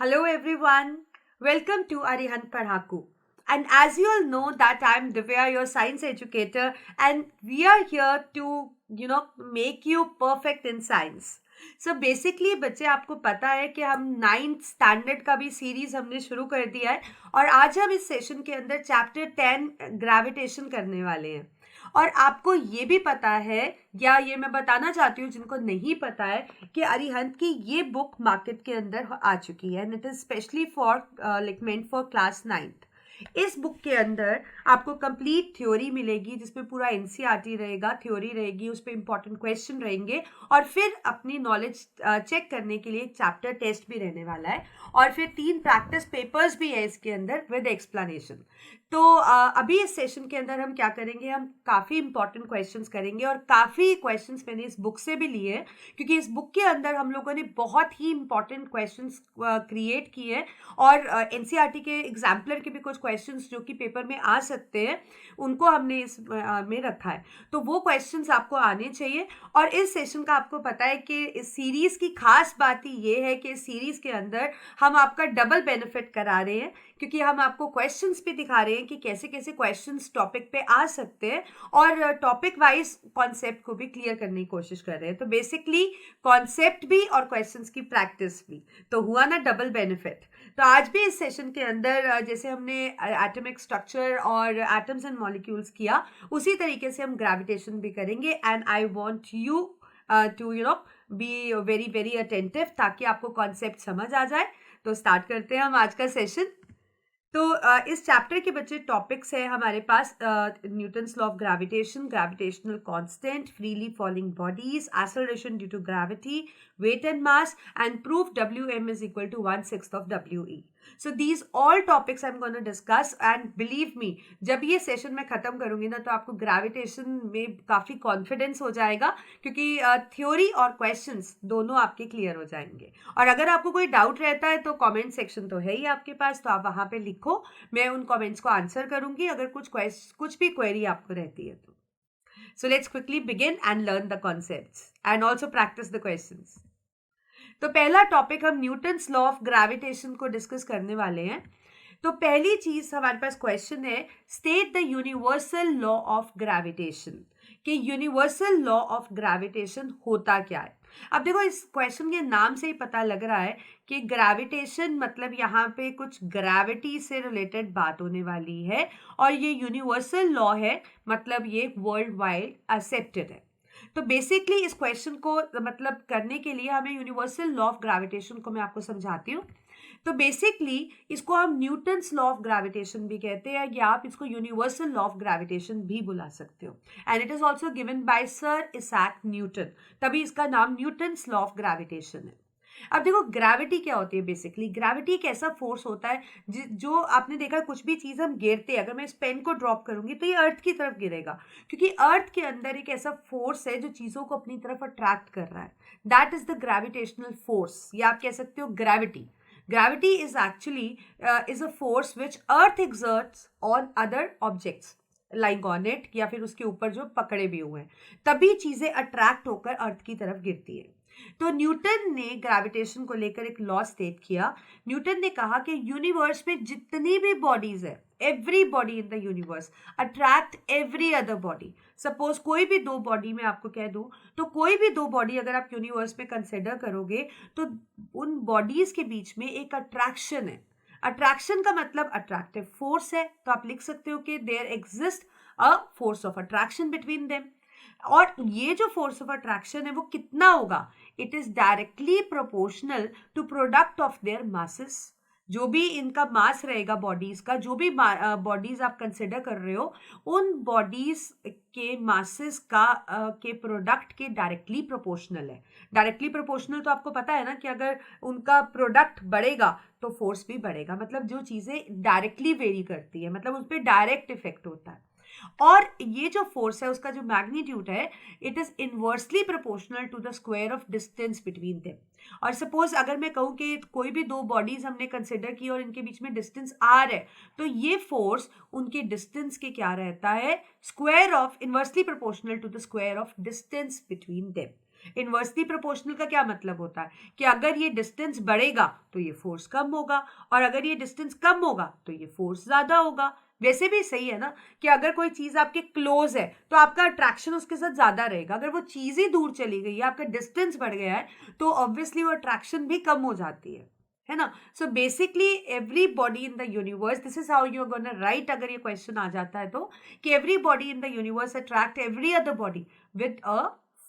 Hello everyone. Welcome to Arihant Padhaku. And as you all know that I'm Divya, your science educator, and we are here to, make you perfect in science. So basically बच्चे आपको पता है कि हम 9th standard का भी series हमने शुरू कर दिया है और आज हम इस सेशन के अंदर चैप्टर 10 ग्रेविटेशन करने वाले हैं। और आपको ये भी पता है या ये मैं बताना चाहती हूँ जिनको नहीं पता है कि अरिहंत की ये बुक मार्केट के अंदर आ चुकी है and it is specially for meant for class 9th। इस बुक के अंदर आपको कंप्लीट थ्योरी मिलेगी जिसमें पूरा एनसीईआरटी रहेगा, थ्योरी रहेगी, उस पर इंपॉर्टेंट क्वेश्चन रहेंगे और फिर अपनी नॉलेज चेक करने के लिए एक चैप्टर टेस्ट भी रहने वाला है और फिर 3 प्रैक्टिस पेपर्स भी है इसके अंदर विद एक्सप्लेनेशन। तो अभी इस सेशन के अंदर हम क्या करेंगे, हम काफ़ी इंपॉर्टेंट क्वेश्चंस करेंगे और काफ़ी क्वेश्चंस मैंने इस बुक से भी लिए हैं क्योंकि इस बुक के अंदर हम लोगों ने बहुत ही इंपॉर्टेंट क्वेश्चंस क्रिएट किए हैं और एनसीईआरटी के एग्जाम्पलर के भी कुछ क्वेश्चंस जो कि पेपर में आ सकते हैं उनको हमने इस में रखा है। तो वो क्वेश्चंस आपको आने चाहिए और इस सेशन का आपको पता है कि इस सीरीज़ की खास बात ही ये है कि इस सीरीज़ के अंदर हम आपका डबल बेनिफिट करा रहे हैं क्योंकि हम आपको क्वेश्चंस भी दिखा रहे हैं कि कैसे कैसे क्वेश्चंस टॉपिक पे आ सकते हैं और टॉपिक वाइज कॉन्सेप्ट को भी क्लियर करने की कोशिश कर रहे हैं। तो बेसिकली कॉन्सेप्ट भी और क्वेश्चंस की प्रैक्टिस भी, तो हुआ ना डबल बेनिफिट। तो आज भी इस सेशन के अंदर जैसे हमने एटॉमिक स्ट्रक्चर और एटम्स एंड मॉलिक्यूल्स किया उसी तरीके से हम ग्रेविटेशन भी करेंगे and I want you to be very very attentive ताकि आपको कॉन्सेप्ट समझ आ जाए। तो स्टार्ट करते हैं हम आज का सेशन। तो इस चैप्टर के बच्चे टॉपिक्स है हमारे पास Newton's law of gravitation, gravitational constant, freely falling bodies, acceleration due to gravity, weight and mass, and proof Wm is equal to 1/6 of We. So these all topics I'm going to discuss and believe me जब ये session मैं ख़त्म करूँगी ना तो आपको gravitation में काफ़ी कॉन्फिडेंस हो जाएगा क्योंकि थ्योरी और क्वेश्चंस दोनों आपके क्लियर हो जाएंगे। और अगर आपको कोई डाउट रहता है तो कमेंट सेक्शन तो है ही आपके पास, तो आप वहाँ पे लिखो, मैं उन कमेंट्स को आंसर करूँगी अगर कुछ भी क्वेरी आपको रहती है तो। So let's quickly begin and learn the concepts and also practice the questions. तो पहला टॉपिक हम न्यूटन्स लॉ ऑफ ग्रेविटेशन को डिस्कस करने वाले हैं। तो पहली चीज हमारे पास क्वेश्चन है, state the universal law of gravitation, कि यूनिवर्सल लॉ ऑफ ग्रेविटेशन होता क्या है। अब देखो इस क्वेश्चन के नाम से ही पता लग रहा है कि ग्रेविटेशन मतलब यहाँ पे कुछ ग्रेविटी से रिलेटेड बात होने वाली है और ये यूनिवर्सल लॉ है मतलब ये वर्ल्ड वाइड एक्सेप्टेड है। तो बेसिकली इस क्वेश्चन को मतलब करने के लिए हमें यूनिवर्सल लॉ ऑफ ग्रेविटेशन को मैं आपको समझाती हूँ। तो बेसिकली इसको हम न्यूटन्स लॉ ऑफ ग्रेविटेशन भी कहते हैं या आप इसको यूनिवर्सल लॉ ऑफ ग्रेविटेशन भी बुला सकते हो and it is also given by Sir Isaac Newton, तभी इसका नाम न्यूटन्स लॉ ऑफ ग्रेविटेशन है। अब देखो ग्रेविटी क्या होती है, बेसिकली ग्रेविटी एक ऐसा फोर्स होता है जो आपने देखा कुछ भी चीज़ हम गिरते हैं, अगर मैं इस पेन को ड्रॉप करूंगी तो ये अर्थ की तरफ गिरेगा क्योंकि अर्थ के अंदर एक ऐसा फोर्स है जो चीज़ों को अपनी तरफ अट्रैक्ट कर रहा है, that is the gravitational force या आप कह सकते हो gravity. Gravity is actually is a force which earth exerts on other objects lying on it या फिर उसके ऊपर जो पकड़े भी हुए हैं, तभी चीजें अट्रैक्ट होकर अर्थ की तरफ गिरती है। तो न्यूटन ने ग्रेविटेशन को लेकर एक लॉ स्टेट किया। न्यूटन ने कहा कि यूनिवर्स में जितनी भी बॉडीज है, every body in the universe attract every other body. Suppose कोई भी 2 बॉडी में आपको कह दूं तो कोई भी 2 बॉडी अगर आप यूनिवर्स में कंसिडर करोगे तो उन बॉडीज के बीच में एक अट्रैक्शन है। अट्रैक्शन का मतलब अट्रैक्टिव फोर्स है, तो आप लिख सकते हो कि there exist a force of attraction between them. और ये जो फोर्स ऑफ अट्रैक्शन है वो कितना होगा, it is directly proportional to product of their masses. जो भी इनका मास रहेगा बॉडीज का, जो भी बॉडीज आप कंसिडर कर रहे हो उन बॉडीज के मासेस का के प्रोडक्ट के डायरेक्टली प्रोपोर्शनल है। डायरेक्टली प्रोपोर्शनल तो आपको पता है ना कि अगर उनका प्रोडक्ट बढ़ेगा तो फोर्स भी बढ़ेगा, मतलब जो चीजें डायरेक्टली वेरी करती है मतलब उस पर डायरेक्ट इफेक्ट होता है। और ये जो फोर्स है उसका जो मैग्नीट्यूड है it is inversely proportional to the square of distance between them. और सपोज अगर मैं कहूँ कि कोई भी 2 बॉडीज हमने कंसिडर की और इनके बीच में डिस्टेंस आर है तो ये फोर्स उनके डिस्टेंस के क्या रहता है, square of, inversely proportional to the square of distance between them. Inversely proportional का क्या मतलब होता है कि अगर ये डिस्टेंस बढ़ेगा तो ये फोर्स कम होगा, और अगर ये डिस्टेंस कम होगा तो ये फोर्स ज्यादा होगा। वैसे भी सही है ना कि अगर कोई चीज आपके क्लोज है तो आपका अट्रैक्शन उसके साथ ज्यादा रहेगा, अगर वो चीज ही दूर चली गई है, आपका डिस्टेंस बढ़ गया है, तो ऑब्वियसली वो अट्रैक्शन भी कम हो जाती है ना। So basically every body in the universe, this is how you are gonna write अगर ये क्वेश्चन आ जाता है तो, कि every body in the universe attract every other body with a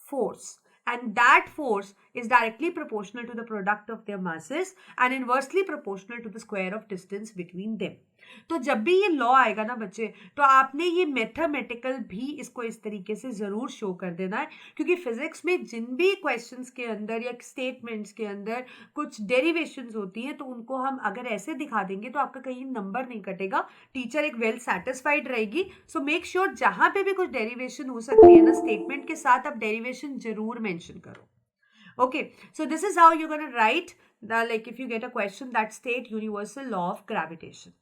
force, and that force is directly proportional to the product of their masses and inversely proportional to the square of distance between them. तो जब भी ये law आएगा ना बच्चे, तो आपने ये मैथमेटिकल भी इसको इस तरीके से जरूर शो कर देना है, क्योंकि फिजिक्स में जिन भी क्वेश्चंस के अंदर या स्टेटमेंट्स के अंदर कुछ डेरिवेशंस होती हैं, तो उनको हम अगर ऐसे दिखा देंगे तो आपका कहीं नंबर नहीं कटेगा, टीचर एक वेल सेटिस्फाइड रहेगी। सो मेक श्योर जहां पे भी कुछ डेरिवेशन हो सकती है ना स्टेटमेंट के साथ, आप डेरिवेशन जरूर मेंशन करो। Okay, so this is how you're going to write like if you get a question that state universal law of gravitation.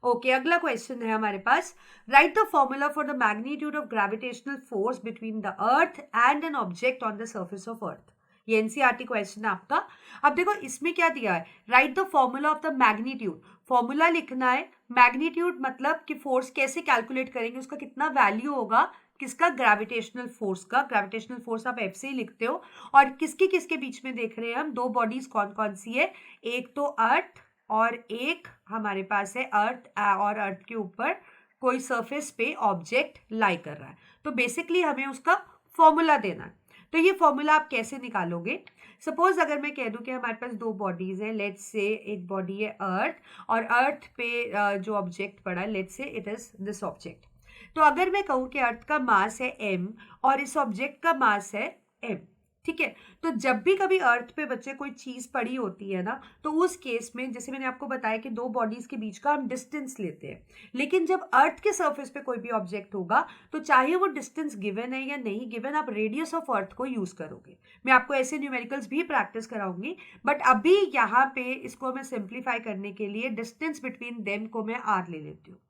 Okay अगला क्वेश्चन है हमारे पास, write the formula for the magnitude of gravitational force between the earth and an object on the surface of earth. ये NCERT question है आपका। अब देखो इसमें क्या दिया है, right the formula of the magnitude, formula लिखना है, मैग्नीट्यूड मतलब कि फोर्स कैसे कैलकुलेट करेंगे, उसका कितना वैल्यू होगा, किसका, ग्रेविटेशनल फोर्स का। ग्रेविटेशनल फोर्स आप एफ से ही लिखते हो, और किसके किसके बीच में देख रहे हैं हम, दो बॉडीज कौन कौन सी है, एक तो अर्थ और एक हमारे पास है अर्थ, और अर्थ के ऊपर कोई सरफेस पे ऑब्जेक्ट लाई कर रहा है। तो बेसिकली हमें उसका फॉर्मूला देना है। तो ये फॉर्मूला आप कैसे निकालोगे, सपोज अगर मैं कह दूं कि हमारे पास दो बॉडीज हैं, लेट्स से एक बॉडी है अर्थ, और अर्थ पे जो ऑब्जेक्ट पड़ा है, लेट्स से इट इज दिस ऑब्जेक्ट। तो अगर मैं कहूं कि अर्थ का मास है m और इस ऑब्जेक्ट का मास है m, ठीक है, तो जब भी कभी अर्थ पे बच्चे कोई चीज पड़ी होती है ना, तो उस केस में जैसे मैंने आपको बताया कि दो बॉडीज के बीच का हम डिस्टेंस लेते हैं, लेकिन जब अर्थ के सरफेस पे कोई भी ऑब्जेक्ट होगा तो चाहे वो डिस्टेंस गिवन है या नहीं गिवन, आप रेडियस ऑफ अर्थ को यूज करोगे। मैं आपको ऐसे न्यूमेरिकल्स भी प्रैक्टिस कराऊंगी, बट अभी यहाँ पे इसको मैं सिंप्लीफाई करने के लिए डिस्टेंस बिटवीन देम को मैं r ले लेती हूँ।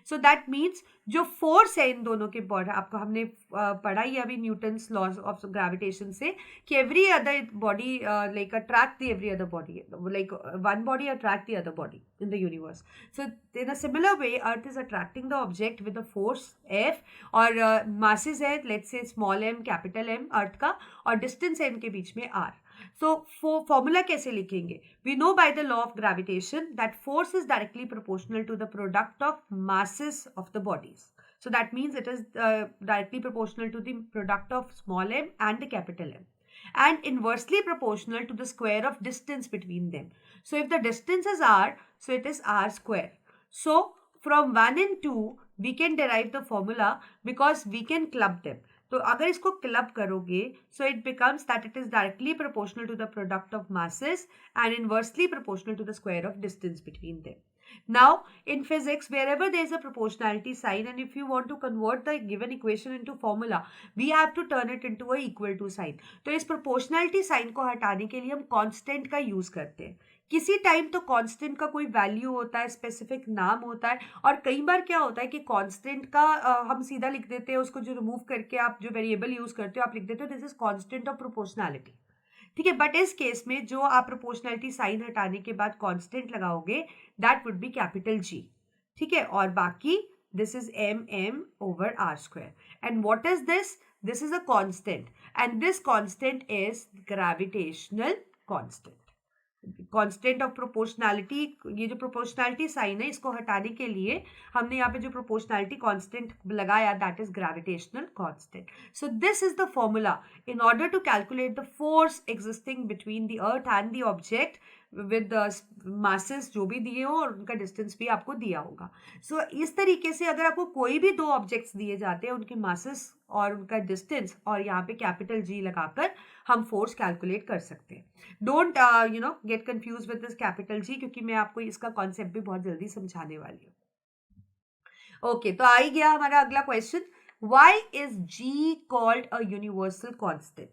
सो दैट मीन्स जो फोर्स है इन दोनों के बॉडी, आपको हमने पढ़ा ही अभी न्यूटन्स लॉज ऑफ ग्रेविटेशन से, कि every other body like attract the every other body, like one body attract the other body in the universe. So in a similar way earth is attracting the object with the force F, और masses है let's say small M capital M earth का, और distance है इनके बीच में are. So formula कैसे लिखेंगे, we know by the law of gravitation that force is directly proportional to the product of masses of the bodies. So that means it is directly proportional to the product of small m and the capital M, and inversely proportional to the square of distance between them. So if the distance is r, so it is r square. So from 1 and 2 we can derive the formula because we can club them. तो अगर इसको club करोगे, so it becomes that it is directly proportional to the product of masses and inversely proportional to the square of distance between them. Now in physics, wherever there is a proportionality sign, and if you want to convert the given equation into formula, we have to turn it into a equal to sign. तो इस proportionality sign को हटाने के लिए हम constant का use करते हैं। किसी टाइम तो कांस्टेंट का कोई वैल्यू होता है, स्पेसिफिक नाम होता है, और कई बार क्या होता है कि कांस्टेंट का हम सीधा लिख देते हैं, उसको जो रिमूव करके आप जो वेरिएबल यूज करते हो आप लिख देते हो this is constant of proportionality, ठीक है। बट इस केस में जो आप प्रोपोर्शनैलिटी साइन हटाने के बाद कांस्टेंट लगाओगे that would be capital G, ठीक है, और बाकी this is m m over r square. And what is this, this is a constant, and this constant is gravitational constant. Constant of proportionality, ये जो प्रोपोर्शनैलिटी साइन है इसको हटाने के लिए हमने यहाँ पे जो प्रोपोर्शनैलिटी कांस्टेंट लगाया that is gravitational constant. So this is the formula in order to calculate the force existing between the earth and the object with masses जो भी दिए हो और उनका डिस्टेंस भी आपको दिया होगा। सो इस तरीके से अगर आपको कोई भी दो ऑब्जेक्ट्स दिए जाते हैं, उनके मासेस और उनका डिस्टेंस, और यहाँ पे कैपिटल जी लगाकर हम फोर्स कैलकुलेट कर सकते हैं। Don't get confuse with this capital G, क्योंकि मैं आपको इसका कॉन्सेप्ट भी बहुत जल्दी समझाने वाली हूँ। ओके, तो आ ही गया हमारा अगला question, why is G called a universal constant,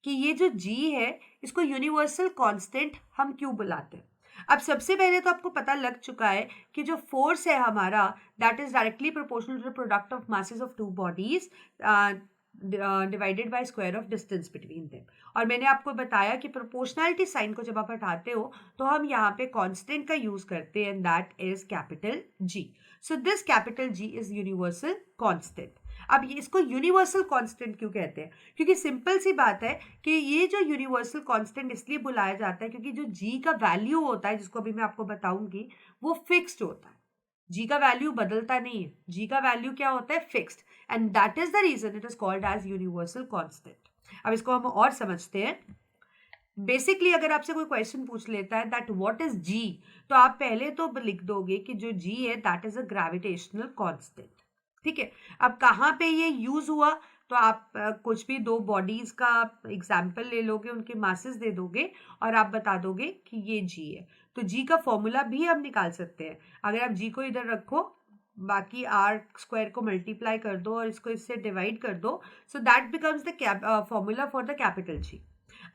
कि ये जो जी है इसको यूनिवर्सल कांस्टेंट हम क्यों बुलाते हैं। अब सबसे पहले तो आपको पता लग चुका है कि जो फोर्स है हमारा that is directly proportional to the product of masses of two bodies, divided by square of distance between them. और मैंने आपको बताया कि प्रोपोर्शनैलिटी साइन को जब आप हटाते हो तो हम यहाँ पे कांस्टेंट का यूज करते हैं, and that is capital G. So this capital G is universal constant. अब ये इसको यूनिवर्सल कांस्टेंट क्यों कहते हैं? क्योंकि सिंपल सी बात है कि ये जो यूनिवर्सल कांस्टेंट इसलिए बुलाया जाता है क्योंकि जो जी का वैल्यू होता है, जिसको अभी मैं आपको बताऊंगी, वो फिक्स्ड होता है। जी का वैल्यू बदलता नहीं है, जी का वैल्यू क्या होता है? Fixed, and that is the reason it is called as universal constant. अब इसको हम और समझते हैं। बेसिकली अगर आपसे कोई क्वेश्चन पूछ लेता है दैट व्हाट इज जी, तो आप पहले तो लिख दोगे कि जो जी है that is a gravitational constant. ठीक है, अब कहाँ पे ये यूज हुआ? तो आप कुछ भी दो बॉडीज का एग्जाम्पल ले लोगे, उनके मासेस दे दोगे और आप बता दोगे कि ये जी है। तो जी का फॉर्मूला भी हम निकाल सकते हैं। अगर आप जी को इधर रखो, बाकी आर स्क्वायर को मल्टीप्लाई कर दो और इसको इससे डिवाइड कर दो, so that becomes the formula for the capital G.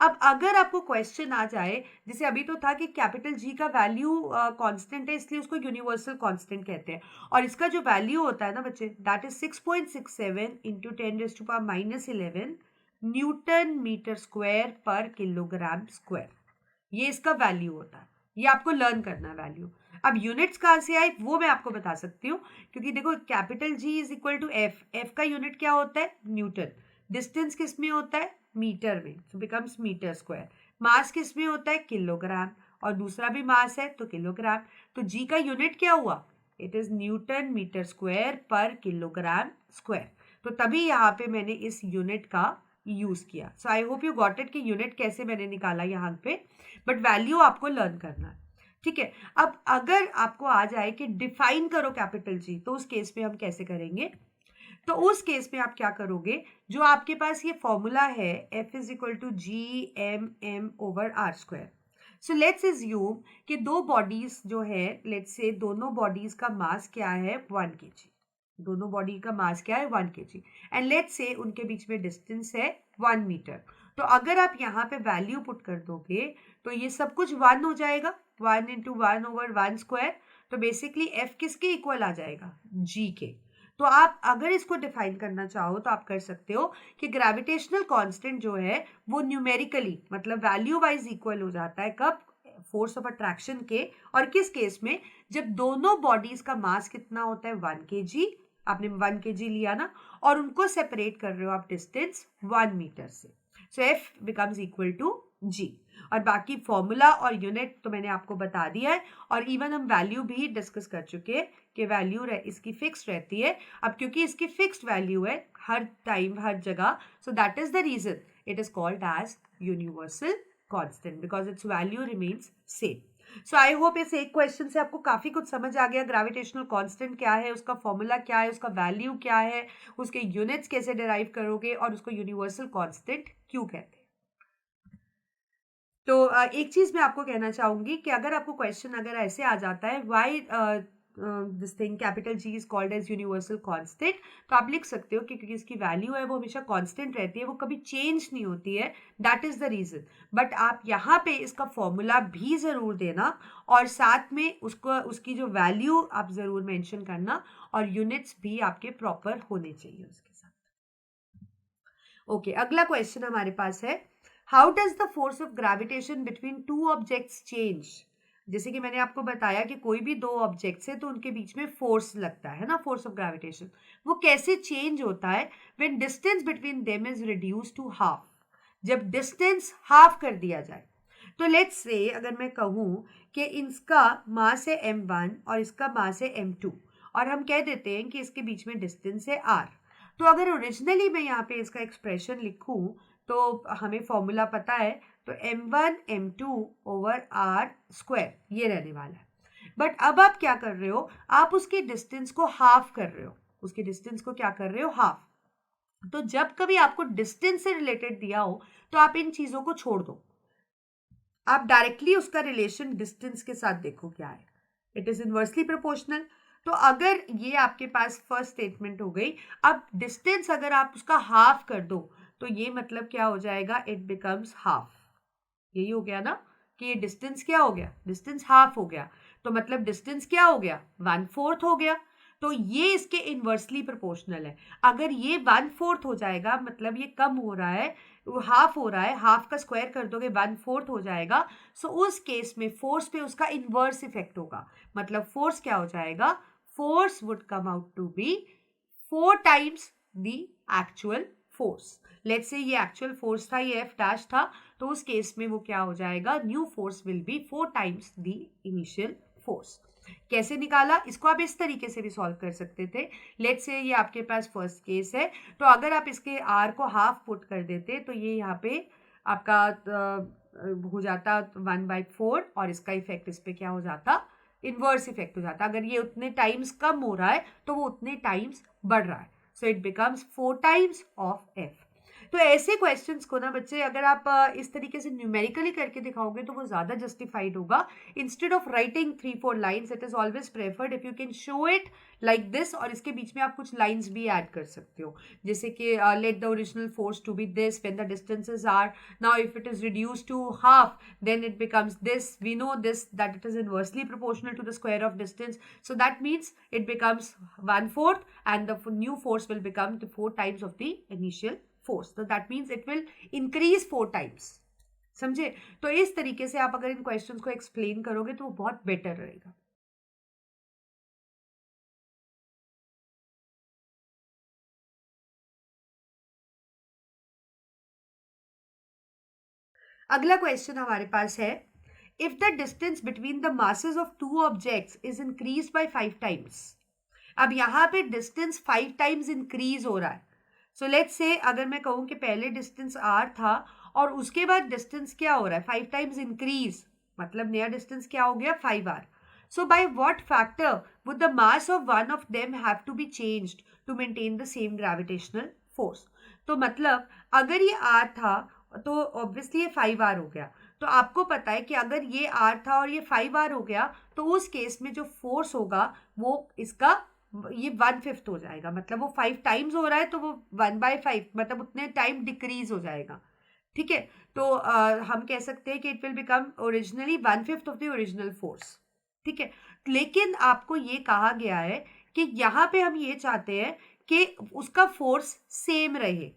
अब अगर आपको क्वेश्चन आ जाए, जैसे अभी तो था कि कैपिटल जी का वैल्यू कांस्टेंट है इसलिए उसको यूनिवर्सल कांस्टेंट कहते हैं, और इसका जो वैल्यू होता है ना बच्चे, that is 6.67 into 10⁻11 newton metre square पर किलोग्राम स्क्वायर। ये इसका वैल्यू होता है, ये आपको लर्न करना है वैल्यू। अब यूनिट्स कहाँ से आए वो मैं आपको बता सकती हूँ, क्योंकि देखो capital G is equal to F, F का यूनिट क्या होता है? न्यूटन। डिस्टेंस किस में होता है? मीटर में, सो बिकम्स मीटर स्क्वायर। मास किस में होता है? किलोग्राम, और दूसरा भी मास है तो किलोग्राम। तो जी का यूनिट क्या हुआ? It is newton metre square पर किलोग्राम स्क्वायर। तो तभी यहाँ पे मैंने इस यूनिट का यूज किया। So I hope you got it कि यूनिट कैसे मैंने निकाला यहाँ पे, बट वैल्यू आपको लर्न करना है। ठीक है, अब अगर आपको आ जाए कि डिफाइन करो कैपिटल जी, तो उस केस में हम कैसे करेंगे? तो उस केस में आप क्या करोगे, जो आपके पास ये फॉर्मूला है F is equal to G m m over r square. So let's assume कि दो बॉडीज जो है, लेट्स से दोनों बॉडीज का मास क्या है? 1 kg। दोनों बॉडी का मास क्या है? 1 kg। एंड लेट्स से उनके बीच में डिस्टेंस है 1 मीटर। तो अगर आप यहाँ पे वैल्यू पुट कर दोगे तो ये सब कुछ 1 हो जाएगा, 1 इंटू 1 ओवर 1 स्क्वायर। तो बेसिकली एफ किसके इक्वल आ जाएगा? जी के। तो आप अगर इसको डिफाइन करना चाहो तो आप कर सकते हो कि ग्रेविटेशनल कांस्टेंट जो है वो न्यूमेरिकली मतलब वैल्यू वाइज इक्वल हो जाता है, कब? फोर्स ऑफ अट्रैक्शन के। और किस केस में? जब दोनों बॉडीज का मास कितना होता है? 1 kg। आपने 1 kg लिया ना, और उनको सेपरेट कर रहे हो आप डिस्टेंस 1 मीटर से। सो एफ बिकम्स इक्वल टू जी। और बाकी फॉर्मूला और यूनिट तो मैंने आपको बता दिया है, और इवन हम वैल्यू भी डिस्कस कर चुके हैं कि वैल्यू इसकी फिक्स रहती है। अब क्योंकि इसकी फिक्स्ड वैल्यू है हर टाइम हर जगह, so that is the reason it is called as universal constant, because its value remains same. So I hope इस एक क्वेश्चन से आपको काफी कुछ समझ आ गया। ग्रेविटेशनल कांस्टेंट क्या है, उसका फॉर्मूला क्या है, उसका वैल्यू क्या है, उसके यूनिट्स कैसे डिराइव करोगे, और उसको यूनिवर्सल कांस्टेंट क्यों कहते हैं। तो एक चीज मैं आपको कहना चाहूंगी कि अगर आपको क्वेश्चन अगर ऐसे आ जाता है why this thing capital G is called as universal constant, तो आप लिख सकते हो कि क्योंकि इसकी वैल्यू है वो हमेशा कांस्टेंट रहती है, वो कभी चेंज नहीं होती है, that is the reason. But आप यहाँ पे इसका फॉर्मूला भी जरूर देना, और साथ में उसको उसकी जो वैल्यू आप जरूर मेंशन करना, और यूनिट्स भी आपके प्रॉपर होने चाहिए उसके साथ। ओके, अगला क्वेश्चन हमारे पास है, how does the force of gravitation between two objects change? जैसे कि मैंने आपको बताया कि कोई भी दो ऑब्जेक्ट्स है तो उनके बीच में फोर्स लगता है ना, फोर्स ऑफ ग्रेविटेशन, वो कैसे चेंज होता है when distance between them is reduce to half, जब डिस्टेंस हाफ कर दिया जाए। तो लेट्स से अगर मैं कहूँ कि इसका मास है m1 और इसका मास है m2, और हम कह देते हैं कि इसके बीच में डिस्टेंस है r। तो अगर ओरिजिनली मैं यहाँ पे इसका एक्सप्रेशन लिखूं तो हमें फॉर्मूला पता है, तो m1 m2 over r square ये रहने वाला है। बट अब आप क्या कर रहे हो, आप उसके डिस्टेंस को हाफ कर रहे हो, उसके डिस्टेंस को क्या कर रहे हो? हाफ। तो जब कभी आपको डिस्टेंस से रिलेटेड दिया हो तो आप इन चीजों को छोड़ दो, आप डायरेक्टली उसका रिलेशन डिस्टेंस के साथ देखो क्या है, इट इज इनवर्सली प्रोपोर्शनल। तो अगर ये आपके पास फर्स्ट स्टेटमेंट हो गई, अब डिस्टेंस अगर आप उसका हाफ कर दो तो ये मतलब क्या हो जाएगा? It becomes half. यही हो गया ना कि ये डिस्टेंस क्या हो गया? डिस्टेंस हाफ हो गया, तो मतलब डिस्टेंस क्या हो गया? 1/4 हो गया। तो ये इसके इन्वर्सली प्रोपोर्शनल है। अगर ये 1/4 हो जाएगा, मतलब ये कम हो रहा है, हाफ हो रहा है, हाफ का स्क्वायर कर दोगे 1/4 हो जाएगा। सो उस केस में फोर्स पे उसका इन्वर्स इफेक्ट होगा। मतलब फोर्स क्या हो जाएगा, force would come out to be 4 times the actual force. Let's say ये एक्चुअल फोर्स था, ये एफ डैश था, तो उस केस में वो क्या हो जाएगा, new force will be 4 times the initial force. कैसे निकाला, इसको आप इस तरीके से भी सॉल्व कर सकते थे। लेट्स से ये आपके पास फर्स्ट केस है, तो अगर आप इसके आर को हाफ पुट कर देते तो ये यहाँ पे आपका हो जाता 1/4 और इसका इफेक्ट इस पे क्या हो जाता, इनवर्स इफेक्ट हो जाता। अगर ये उतने टाइम्स कम हो रहा है तो वो उतने टाइम्स बढ़ रहा है। So it becomes 4 times of F. तो ऐसे क्वेश्चंस को ना बच्चे, अगर आप इस तरीके से न्यूमेरिकली करके दिखाओगे तो वो ज़्यादा जस्टिफाइड होगा। Instead of writing 3-4 lines, it is always preferred if you can show it like this, और इसके बीच में आप कुछ लाइन्स भी ऐड कर सकते हो, जैसे कि let the original force to be this when the distances are, now if it is reduced to half then it becomes this. We know this, that it is inversely proportional to the square of distance, so that means it becomes 1/4 and the new force will become the 4 times of the initial force. So that means it will increase 4 times. समझे? तो इस तरीके से आप अगर इन questions को explain करोगे तो वो बहुत बेटर रहेगा। अगला क्वेश्चन हमारे पास है, if the distance between the masses of 2 objects is increase by 5 times. अब यहाँ पे डिस्टेंस 5 टाइम्स इंक्रीज हो रहा है। सो लेट्स से अगर मैं कहूँ कि पहले डिस्टेंस r था और उसके बाद डिस्टेंस क्या हो रहा है, 5 टाइम्स इंक्रीज, मतलब नया डिस्टेंस क्या हो गया, 5r। So by what factor would the mass of one of them have to be changed to maintain the same gravitational force. तो मतलब अगर ये r था तो ऑब्वियसली ये 5r हो गया। तो आपको पता है कि अगर ये r था और ये 5r हो गया तो उस केस में जो फोर्स होगा वो इसका ये 1/5 हो जाएगा। मतलब वो 5 टाइम्स हो रहा है तो वो 1/5, मतलब उतने टाइम डिक्रीज हो जाएगा। ठीक है, तो हम कह सकते हैं कि it will become originally 1/5 of the original force. ठीक है, लेकिन आपको ये कहा गया है कि यहाँ पे हम ये चाहते हैं कि उसका फोर्स सेम रहे।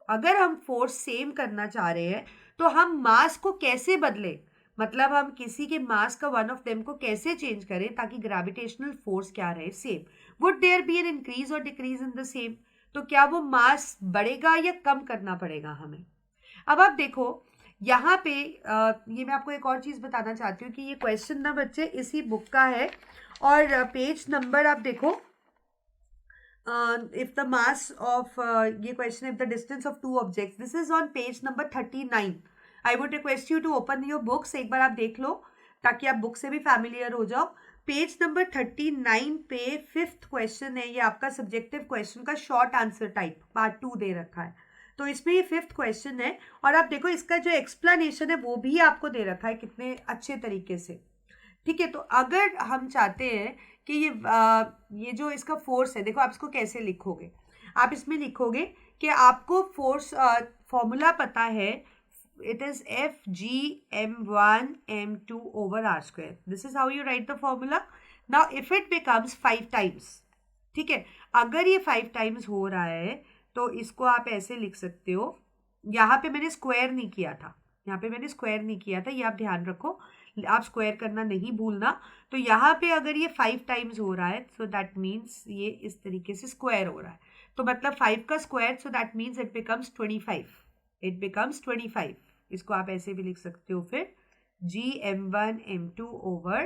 अगर हम फोर्स सेम करना चाह रहे हैं तो हम मास को कैसे बदलें, मतलब हम किसी के मास का वन ऑफ देम को कैसे चेंज करें ताकि ग्रेविटेशनल फोर्स क्या रहे, same. Would there be an increase और डिक्रीज इन द सेम, तो क्या वो मास बढ़ेगा या कम करना पड़ेगा हमें। अब आप देखो यहाँ पे ये मैं आपको एक और चीज़ बताना चाहती हूँ कि ये क्वेश्चन ना बच्चे इसी बुक का है, और पेज नंबर आप देखो, if the mass of ये question, if the distance of 2 objects, this is on page number 39. I would request you to open your books, एक बार आप देख लो ताकि आप बुक से भी फैमिलियर हो जाओ। पेज नंबर 39 पे 5th क्वेश्चन है, ये आपका सब्जेक्टिव क्वेश्चन का शॉर्ट आंसर टाइप पार्ट 2 दे रखा है। तो इसमें ये 5th क्वेश्चन है और आप देखो इसका जो एक्सप्लेनेशन है वो भी आपको दे रखा है कितने अच्छे तरीके से। ठीक है, तो अगर हम चाहते हैं कि ये जो इसका फोर्स है, देखो आप इसको कैसे लिखोगे, आप इसमें लिखोगे कि आपको फोर्स फॉर्मूला पता है, it is Fg m1m2 over r square. This is how you right the formula. Now if it becomes 5 times, ठीक है, अगर ये 5 टाइम्स हो रहा है तो इसको आप ऐसे लिख सकते हो, यहाँ पे मैंने स्क्वायर नहीं किया था, यहाँ पे मैंने स्क्वायर नहीं किया था, ये आप ध्यान रखो, आप स्क्वायर करना नहीं भूलना। तो यहाँ पे अगर ये 5 टाइम्स हो रहा है सो दैट मीन्स ये इस तरीके से स्क्वायर हो रहा है, तो मतलब 5 का square, so that means it becomes 25, it becomes 25। इसको आप ऐसे भी लिख सकते हो फिर Gm1m2 over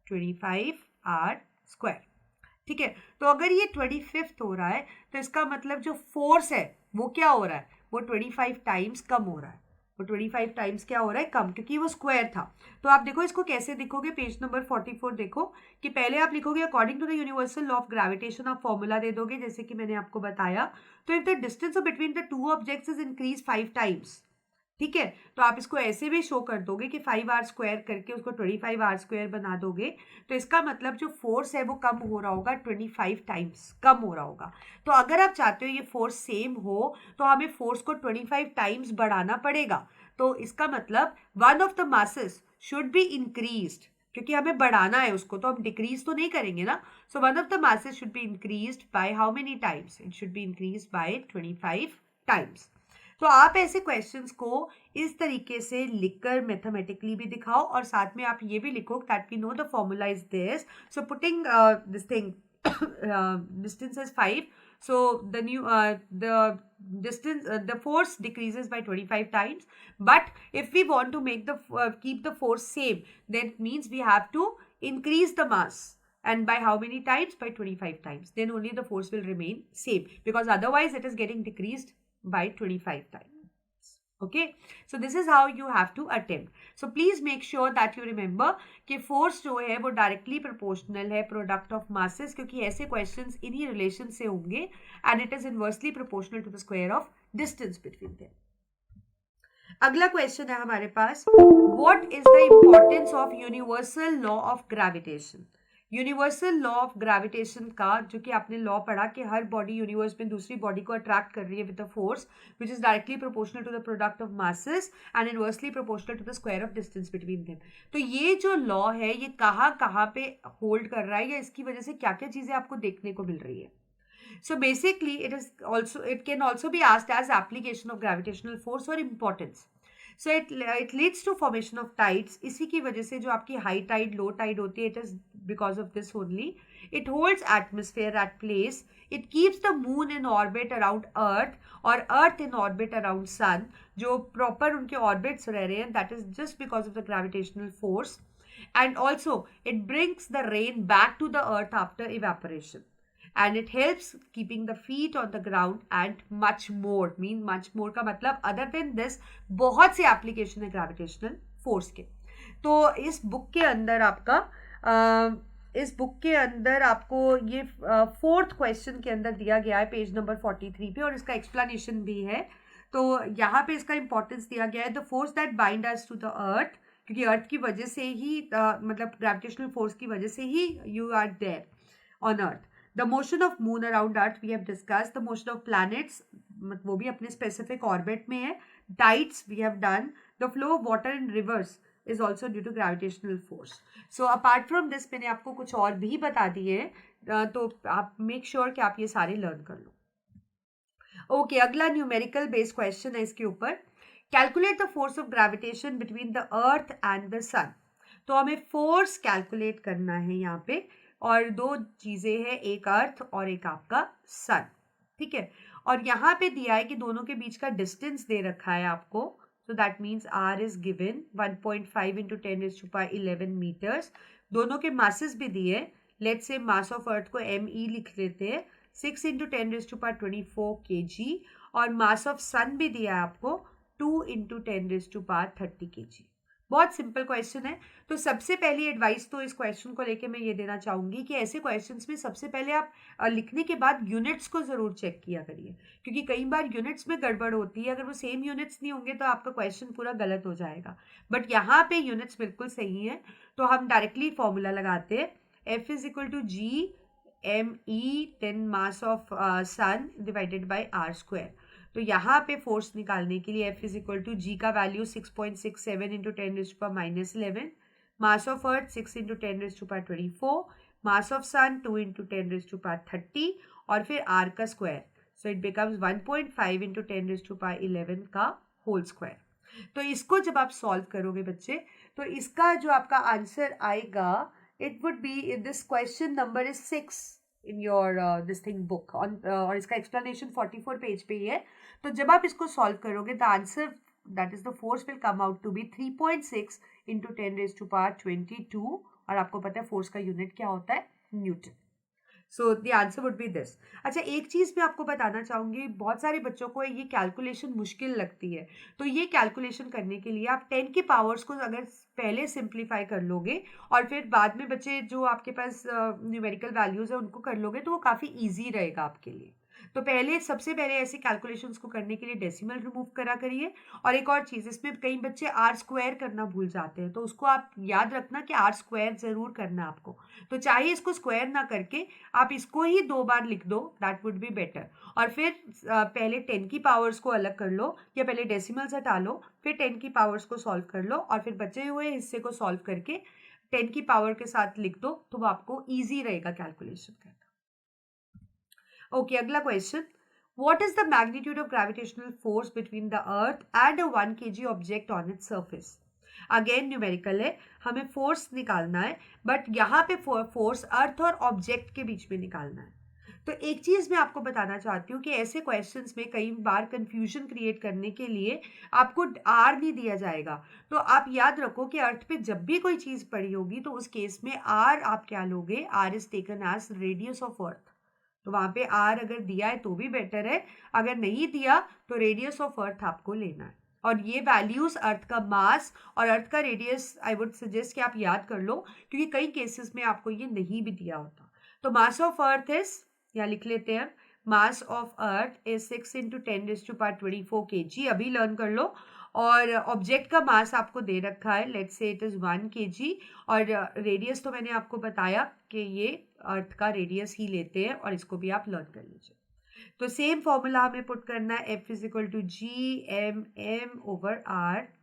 25r स्क्वायर। ठीक है, तो अगर ये 25th हो रहा है तो इसका मतलब जो फोर्स है वो क्या हो रहा है, वो 25 टाइम्स कम हो रहा है, वो 25 टाइम्स क्या हो रहा है, कम, क्योंकि वो स्क्वायर था। तो आप देखो इसको कैसे लिखोगे, पेज नंबर 44 देखो कि पहले आप लिखोगे according to the universal law of gravitation, आप फॉर्मूला दे दोगे जैसे कि मैंने आपको बताया। तो if the distance between the 2 objects is increase 5 times, ठीक है, तो आप इसको ऐसे भी शो कर दोगे कि 5r स्क्वायर करके उसको 25r स्क्वायर बना दोगे, तो इसका मतलब जो फोर्स है वो कम हो रहा होगा, 25 टाइम्स कम हो रहा होगा। तो अगर आप चाहते हो ये फोर्स सेम हो तो हमें फोर्स को 25 टाइम्स बढ़ाना पड़ेगा। तो इसका मतलब one of the masses should be increased क्योंकि हमें बढ़ाना है उसको, तो हम डिक्रीज तो नहीं करेंगे ना. So one of the masses should be increased by how many times? It should be increased by 25 times. तो आप ऐसे क्वेश्चंस को इस तरीके से लिखकर मैथमेटिकली भी दिखाओ, और साथ में आप ये भी लिखो that we know the formula is this. So putting this thing distance is 5, so the distance, the force decreases by 25 times. But if we want to make the keep the force same, then it means we have to increase the mass, and by how many times? By 25 times. Then only the force will remain same, because otherwise it is getting decreased by 25 times. Okay, so this is how you have to attempt. So please make sure that you remember कि force जो है वो directly proportional है product of masses, क्योंकि ऐसे questions इन्हीं relation से होंगे, and it is inversely proportional to the square of distance between them. अगला क्वेश्चन है हमारे पास, what is the importance of universal law of gravitation? Universal law of gravitation का, जो कि आपने लॉ पढ़ा कि हर बॉडी यूनिवर्स में दूसरी बॉडी को अट्रैक्ट कर रही है with a force which is directly proportional to the product of masses and inversely proportional to the square of distance between them. तो ये जो लॉ है ये कहाँ पे होल्ड कर रहा है, या इसकी वजह से क्या क्या चीजें आपको देखने को मिल रही है. So basically it can also be asked as application of gravitational force or importance. So it leads to formation of tides. इसी की वजह से जो आपकी high tide, low tide होती है, it is because of this only. It holds atmosphere at place. It keeps the moon in orbit around earth और earth in orbit around sun. जो proper उनके orbits रह रहे हैं, that is just because of the gravitational force. And also it brings the rain back to the earth after evaporation. And it helps keeping the feet on the ground and much more. Much more का मतलब other than this बहुत से application है gravitational force के. तो इस book के अंदर आपको ये फोर्थ क्वेश्चन के अंदर दिया गया है पेज नंबर 43 पे, और इसका एक्सप्लेनेशन भी है. तो यहाँ पे इसका इंपॉर्टेंस दिया गया है, the force that bind us to the earth, क्योंकि अर्थ की वजह से ही मतलब ग्रेविटेशनल फोर्स की वजह से ही you are there on earth. The motion of moon around earth we have discussed. The motion of planets वो भी अपने specific orbit में है. Tides we have done. The flow of water in rivers is also due to gravitational force. So apart from this मैंने आपको कुछ और भी बता दिए हैं, तो आप make sure कि आप ये सारे learn कर लो. Okay, अगला numerical based question है इसके ऊपर. Calculate the force of gravitation between the earth and the sun. तो हमें force calculate करना है यहाँ पे, और दो चीजें हैं, एक अर्थ और एक आपका सन. ठीक है, और यहाँ पे दिया है कि दोनों के बीच का डिस्टेंस दे रखा है आपको. So that means r is given 1.5 into 10⁻11 metres. दोनों के मासेस भी दिए. लेट्स से मास ऑफ अर्थ को ME लिख लेते हैं, 6 into 10⁻24 kg, और मास ऑफ सन भी दिया है आपको 2 into 10⁻30 kg. बहुत सिंपल क्वेश्चन है. तो सबसे पहली एडवाइस तो इस क्वेश्चन को लेके मैं ये देना चाहूँगी कि ऐसे क्वेश्चंस में सबसे पहले आप लिखने के बाद यूनिट्स को ज़रूर चेक किया करिए, क्योंकि कई बार यूनिट्स में गड़बड़ होती है. अगर वो सेम यूनिट्स नहीं होंगे तो आपका क्वेश्चन पूरा गलत हो जाएगा. बट यहाँ पे यूनिट्स बिल्कुल सही है, तो हम डायरेक्टली फॉर्मूला लगाते हैं. F is equal to G ME 10 mass of sun divided by R square. तो यहाँ पे फोर्स निकालने के लिए F is equal to G का value 6.67 into 10⁻11, mass of earth 6 into 10⁻24, mass of sun 2 into 10⁻30, और फिर R का square. So it becomes 1.5 into 10⁻11 का होल स्क्वायर. तो इसको जब आप सॉल्व करोगे बच्चे, तो इसका जो आपका आंसर आएगा, it would be, this question number is 6 in your this thing book on और इसका explanation 44 पेज पे ही है. तो जब आप इसको सॉल्व करोगे, the answer that is the force will come out to be 3.6 into 10⁻22, और आपको पता है फोर्स का यूनिट क्या होता है, Newton. So the answer would be this. अच्छा, एक चीज़ मैं आपको बताना चाहूँगी, बहुत सारे बच्चों को ये कैलकुलेशन मुश्किल लगती है. तो ये कैलकुलेशन करने के लिए आप 10 की पावर्स को अगर पहले सिंप्लीफाई कर लोगे और फिर बाद में बच्चे जो आपके पास न्यूमेरिकल वैल्यूज़ है उनको कर लोगे, तो वो काफ़ी ईजी रहेगा आपके लिए. तो सबसे पहले ऐसे कैलकुलेशंस को करने के लिए डेसिमल रिमूव करा करिए. और एक और चीज़, इसमें कई बच्चे आर स्क्वायर करना भूल जाते हैं, तो उसको आप याद रखना कि आर स्क्वायर ज़रूर करना है आपको. तो चाहे इसको स्क्वायर ना करके आप इसको ही 2 बार लिख दो, दैट वुड बी बेटर. और फिर पहले 10 की पावर्स को अलग कर लो, या पहले डेसिमल्स हटा लो, फिर 10 की पावर्स को सॉल्व कर लो, और फिर बचे हुए हिस्से को सॉल्व करके 10 की पावर के साथ लिख दो तो वो आपको ईजी रहेगा कैलकुलेशन करना। ओके, अगला question, what is the magnitude of gravitational force between the earth and a 1 kg object on its surface? Again numerical है, हमें फोर्स निकालना है, बट यहाँ पे फोर्स अर्थ और ऑब्जेक्ट के बीच में निकालना है। तो एक चीज मैं आपको बताना चाहती हूँ कि ऐसे क्वेश्चंस में कई बार कंफ्यूजन क्रिएट करने के लिए आपको आर नहीं दिया जाएगा। तो आप याद रखो कि अर्थ पे जब भी कोई चीज पड़ी होगी तो उस केस में आर आप क्या लोगे, r is taken as radius of earth. तो वहां पे आर अगर दिया है तो भी बेटर है, अगर नहीं दिया तो रेडियस ऑफ अर्थ आपको लेना है। और ये वैल्यूज अर्थ का मास और अर्थ का रेडियस आई वुड सजेस्ट कि आप याद कर लो, क्योंकि कई केसेस में आपको ये नहीं भी दिया होता। तो मास ऑफ अर्थ इज, यहाँ लिख लेते हैं, मास ऑफ अर्थ इज 6 × 10⁻24 kg, अभी लर्न कर लो। और ऑब्जेक्ट का मास आपको दे रखा है, लेट्स से इट इज 1 kg, और रेडियस तो मैंने आपको बताया कि ये अर्थ का रेडियस ही लेते हैं, और इसको भी आप लर्न कर लीजिए। तो सेम फॉर्मूला हमें पुट करना है, F = G/m/r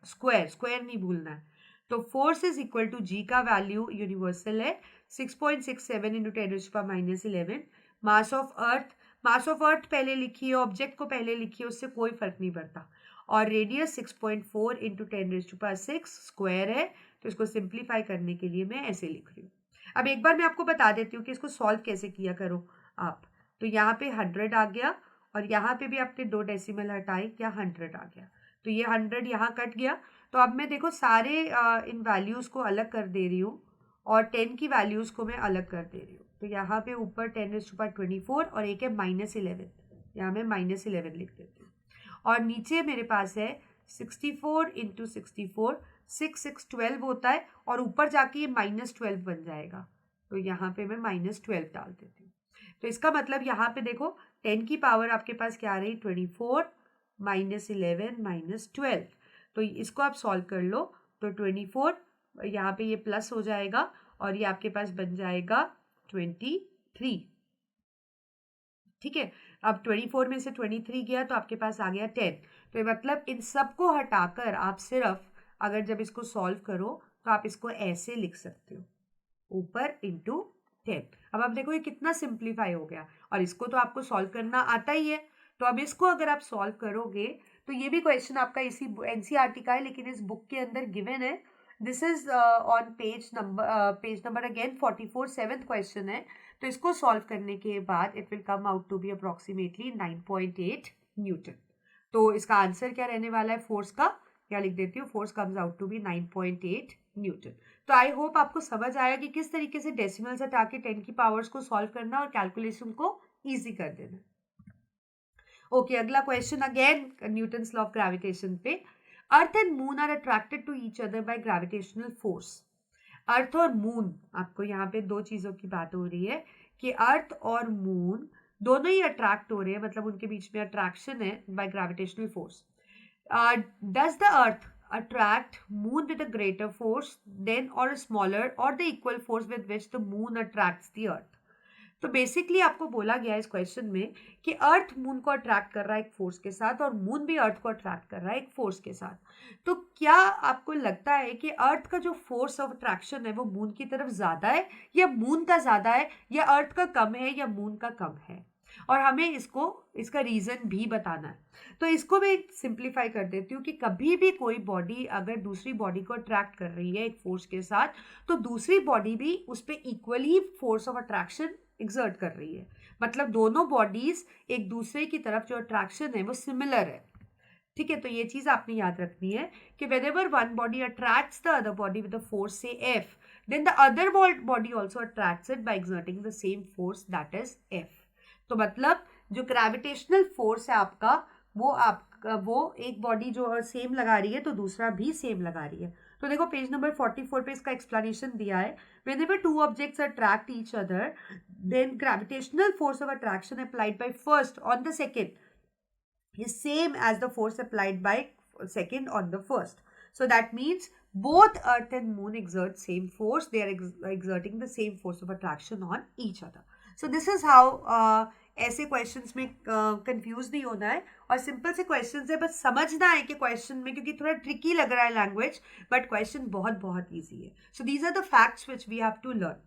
स्क्वायर, स्क्वायर नहीं भूलना है। तो force is equal to G का वैल्यू यूनिवर्सल है 6.67 × 10⁻11। Mass of earth, mass of अर्थ पहले लिखिए, ऑब्जेक्ट को पहले लिखिए, उससे कोई फर्क नहीं पड़ता। और रेडियस 6.4 × 10⁻6 स्क्वायर है, तो इसको सिंप्लीफाई करने के लिए मैं ऐसे लिख रही हूँ। अब एक बार मैं आपको बता देती हूँ कि इसको सॉल्व कैसे किया करो आप। तो यहाँ पे 100 आ गया, और यहाँ पे भी आपने 2 डेसिमल हटाए, क्या 100 आ गया। तो ये 100 यहाँ कट गया। तो अब मैं देखो सारे इन वैल्यूज़ को अलग कर दे रही हूँ, और 10 की वैल्यूज़ को मैं अलग कर दे रही हूँ। तो यहाँ पे ऊपर 10⁻24 और एक है -11, यहाँ मैं -11 लिख देती हूँ। और नीचे मेरे पास है 64 × 64, 6 12 होता है, और ऊपर जाके ये -12 बन जाएगा। तो यहाँ पे मैं -12 डाल देती हूँ। तो इसका मतलब यहाँ पे देखो 10 की पावर आपके पास क्या आ रही, 24 -11 -12। तो इसको आप सॉल्व कर लो, तो 24 यहाँ पे ये प्लस हो जाएगा, और ये आपके पास बन जाएगा 23। ठीक है, अब 24 में से 23 गया तो आपके पास आ गया 10। तो मतलब इन सबको हटाकर आप सिर्फ अगर जब इसको सॉल्व करो तो आप इसको ऐसे लिख सकते हो, ऊपर इंटू 10। अब आप देखो ये कितना सिंप्लीफाई हो गया, और इसको तो आपको सॉल्व करना आता ही है। तो अब इसको अगर आप सॉल्व करोगे तो ये भी क्वेश्चन आपका इसी एनसीईआरटी का है, लेकिन इस बुक के अंदर गिवन है। This is on page number again 44, 7th question है। तो इसको सॉल्व करने के बाद it will come out to be approximately 9.8 newton. तो इसका आंसर क्या रहने वाला है फोर्स का, क्या लिख देती हूँ, force comes out to be 9.8 newton. तो आई होप आपको समझ आया कि किस तरीके से डेसिमल्स हटा के 10 की पावर्स को सॉल्व करना और कैलकुलेशन को ईजी कर देना। ओके, अगला question again Newton's law of gravitation पे। Earth and moon are attracted to each other by gravitational force. Earth और मून, आपको यहाँ पे दो चीजों की बात हो रही है कि अर्थ और मून दोनों ही अट्रैक्ट हो रहे हैं, मतलब उनके बीच में अट्रैक्शन है bye gravitational force. Does the earth attract moon with a greater force than or a smaller or the equal force with which the moon attracts the earth? तो बेसिकली आपको बोला गया इस क्वेश्चन में कि अर्थ मून को attract कर रहा है एक फोर्स के साथ, और मून भी अर्थ को अट्रैक्ट कर रहा है एक फोर्स के साथ। तो क्या आपको लगता है कि अर्थ का जो फोर्स ऑफ अट्रैक्शन है वो मून की तरफ ज्यादा है, या मून का ज्यादा है, या अर्थ का कम है, या मून का कम है? और हमें इसका रीजन भी बताना है। तो इसको मैं सिंप्लीफाई कर देती हूँ कि कभी भी कोई बॉडी अगर दूसरी बॉडी को अट्रैक्ट कर रही है एक फोर्स के साथ, तो दूसरी बॉडी भी उस पर equally force of attraction exert कर रही है। मतलब दोनों बॉडीज एक दूसरे की तरफ जो अट्रैक्शन है वो सिमिलर है। ठीक है, तो ये चीज आपने याद रखनी है कि whenever one body attracts the other body with a force say F, then the other body also attracts it by exerting the same force, that is F. तो मतलब जो ग्रेविटेशनल फोर्स है आपका, वो एक बॉडी जो सेम लगा रही है तो दूसरा भी सेम लगा रही है। तो देखो पेज नंबर 44 पे इसका एक्सप्लेनेशन दिया है। Whenever two objects attract each other, then gravitational force of attraction applied by first on the second is same as the force applied by second on the first. So that means both Earth and Moon exert same force. They are exerting the same force of attraction on each other. So this is how ऐसे questions में confuse नहीं होना है, और simple से questions है, बस समझना है कि क्वेश्चन में, क्योंकि थोड़ा ट्रिकी लग रहा है लैंग्वेज, बट क्वेश्चन बहुत बहुत ईजी है. So these are the facts which we have to learn.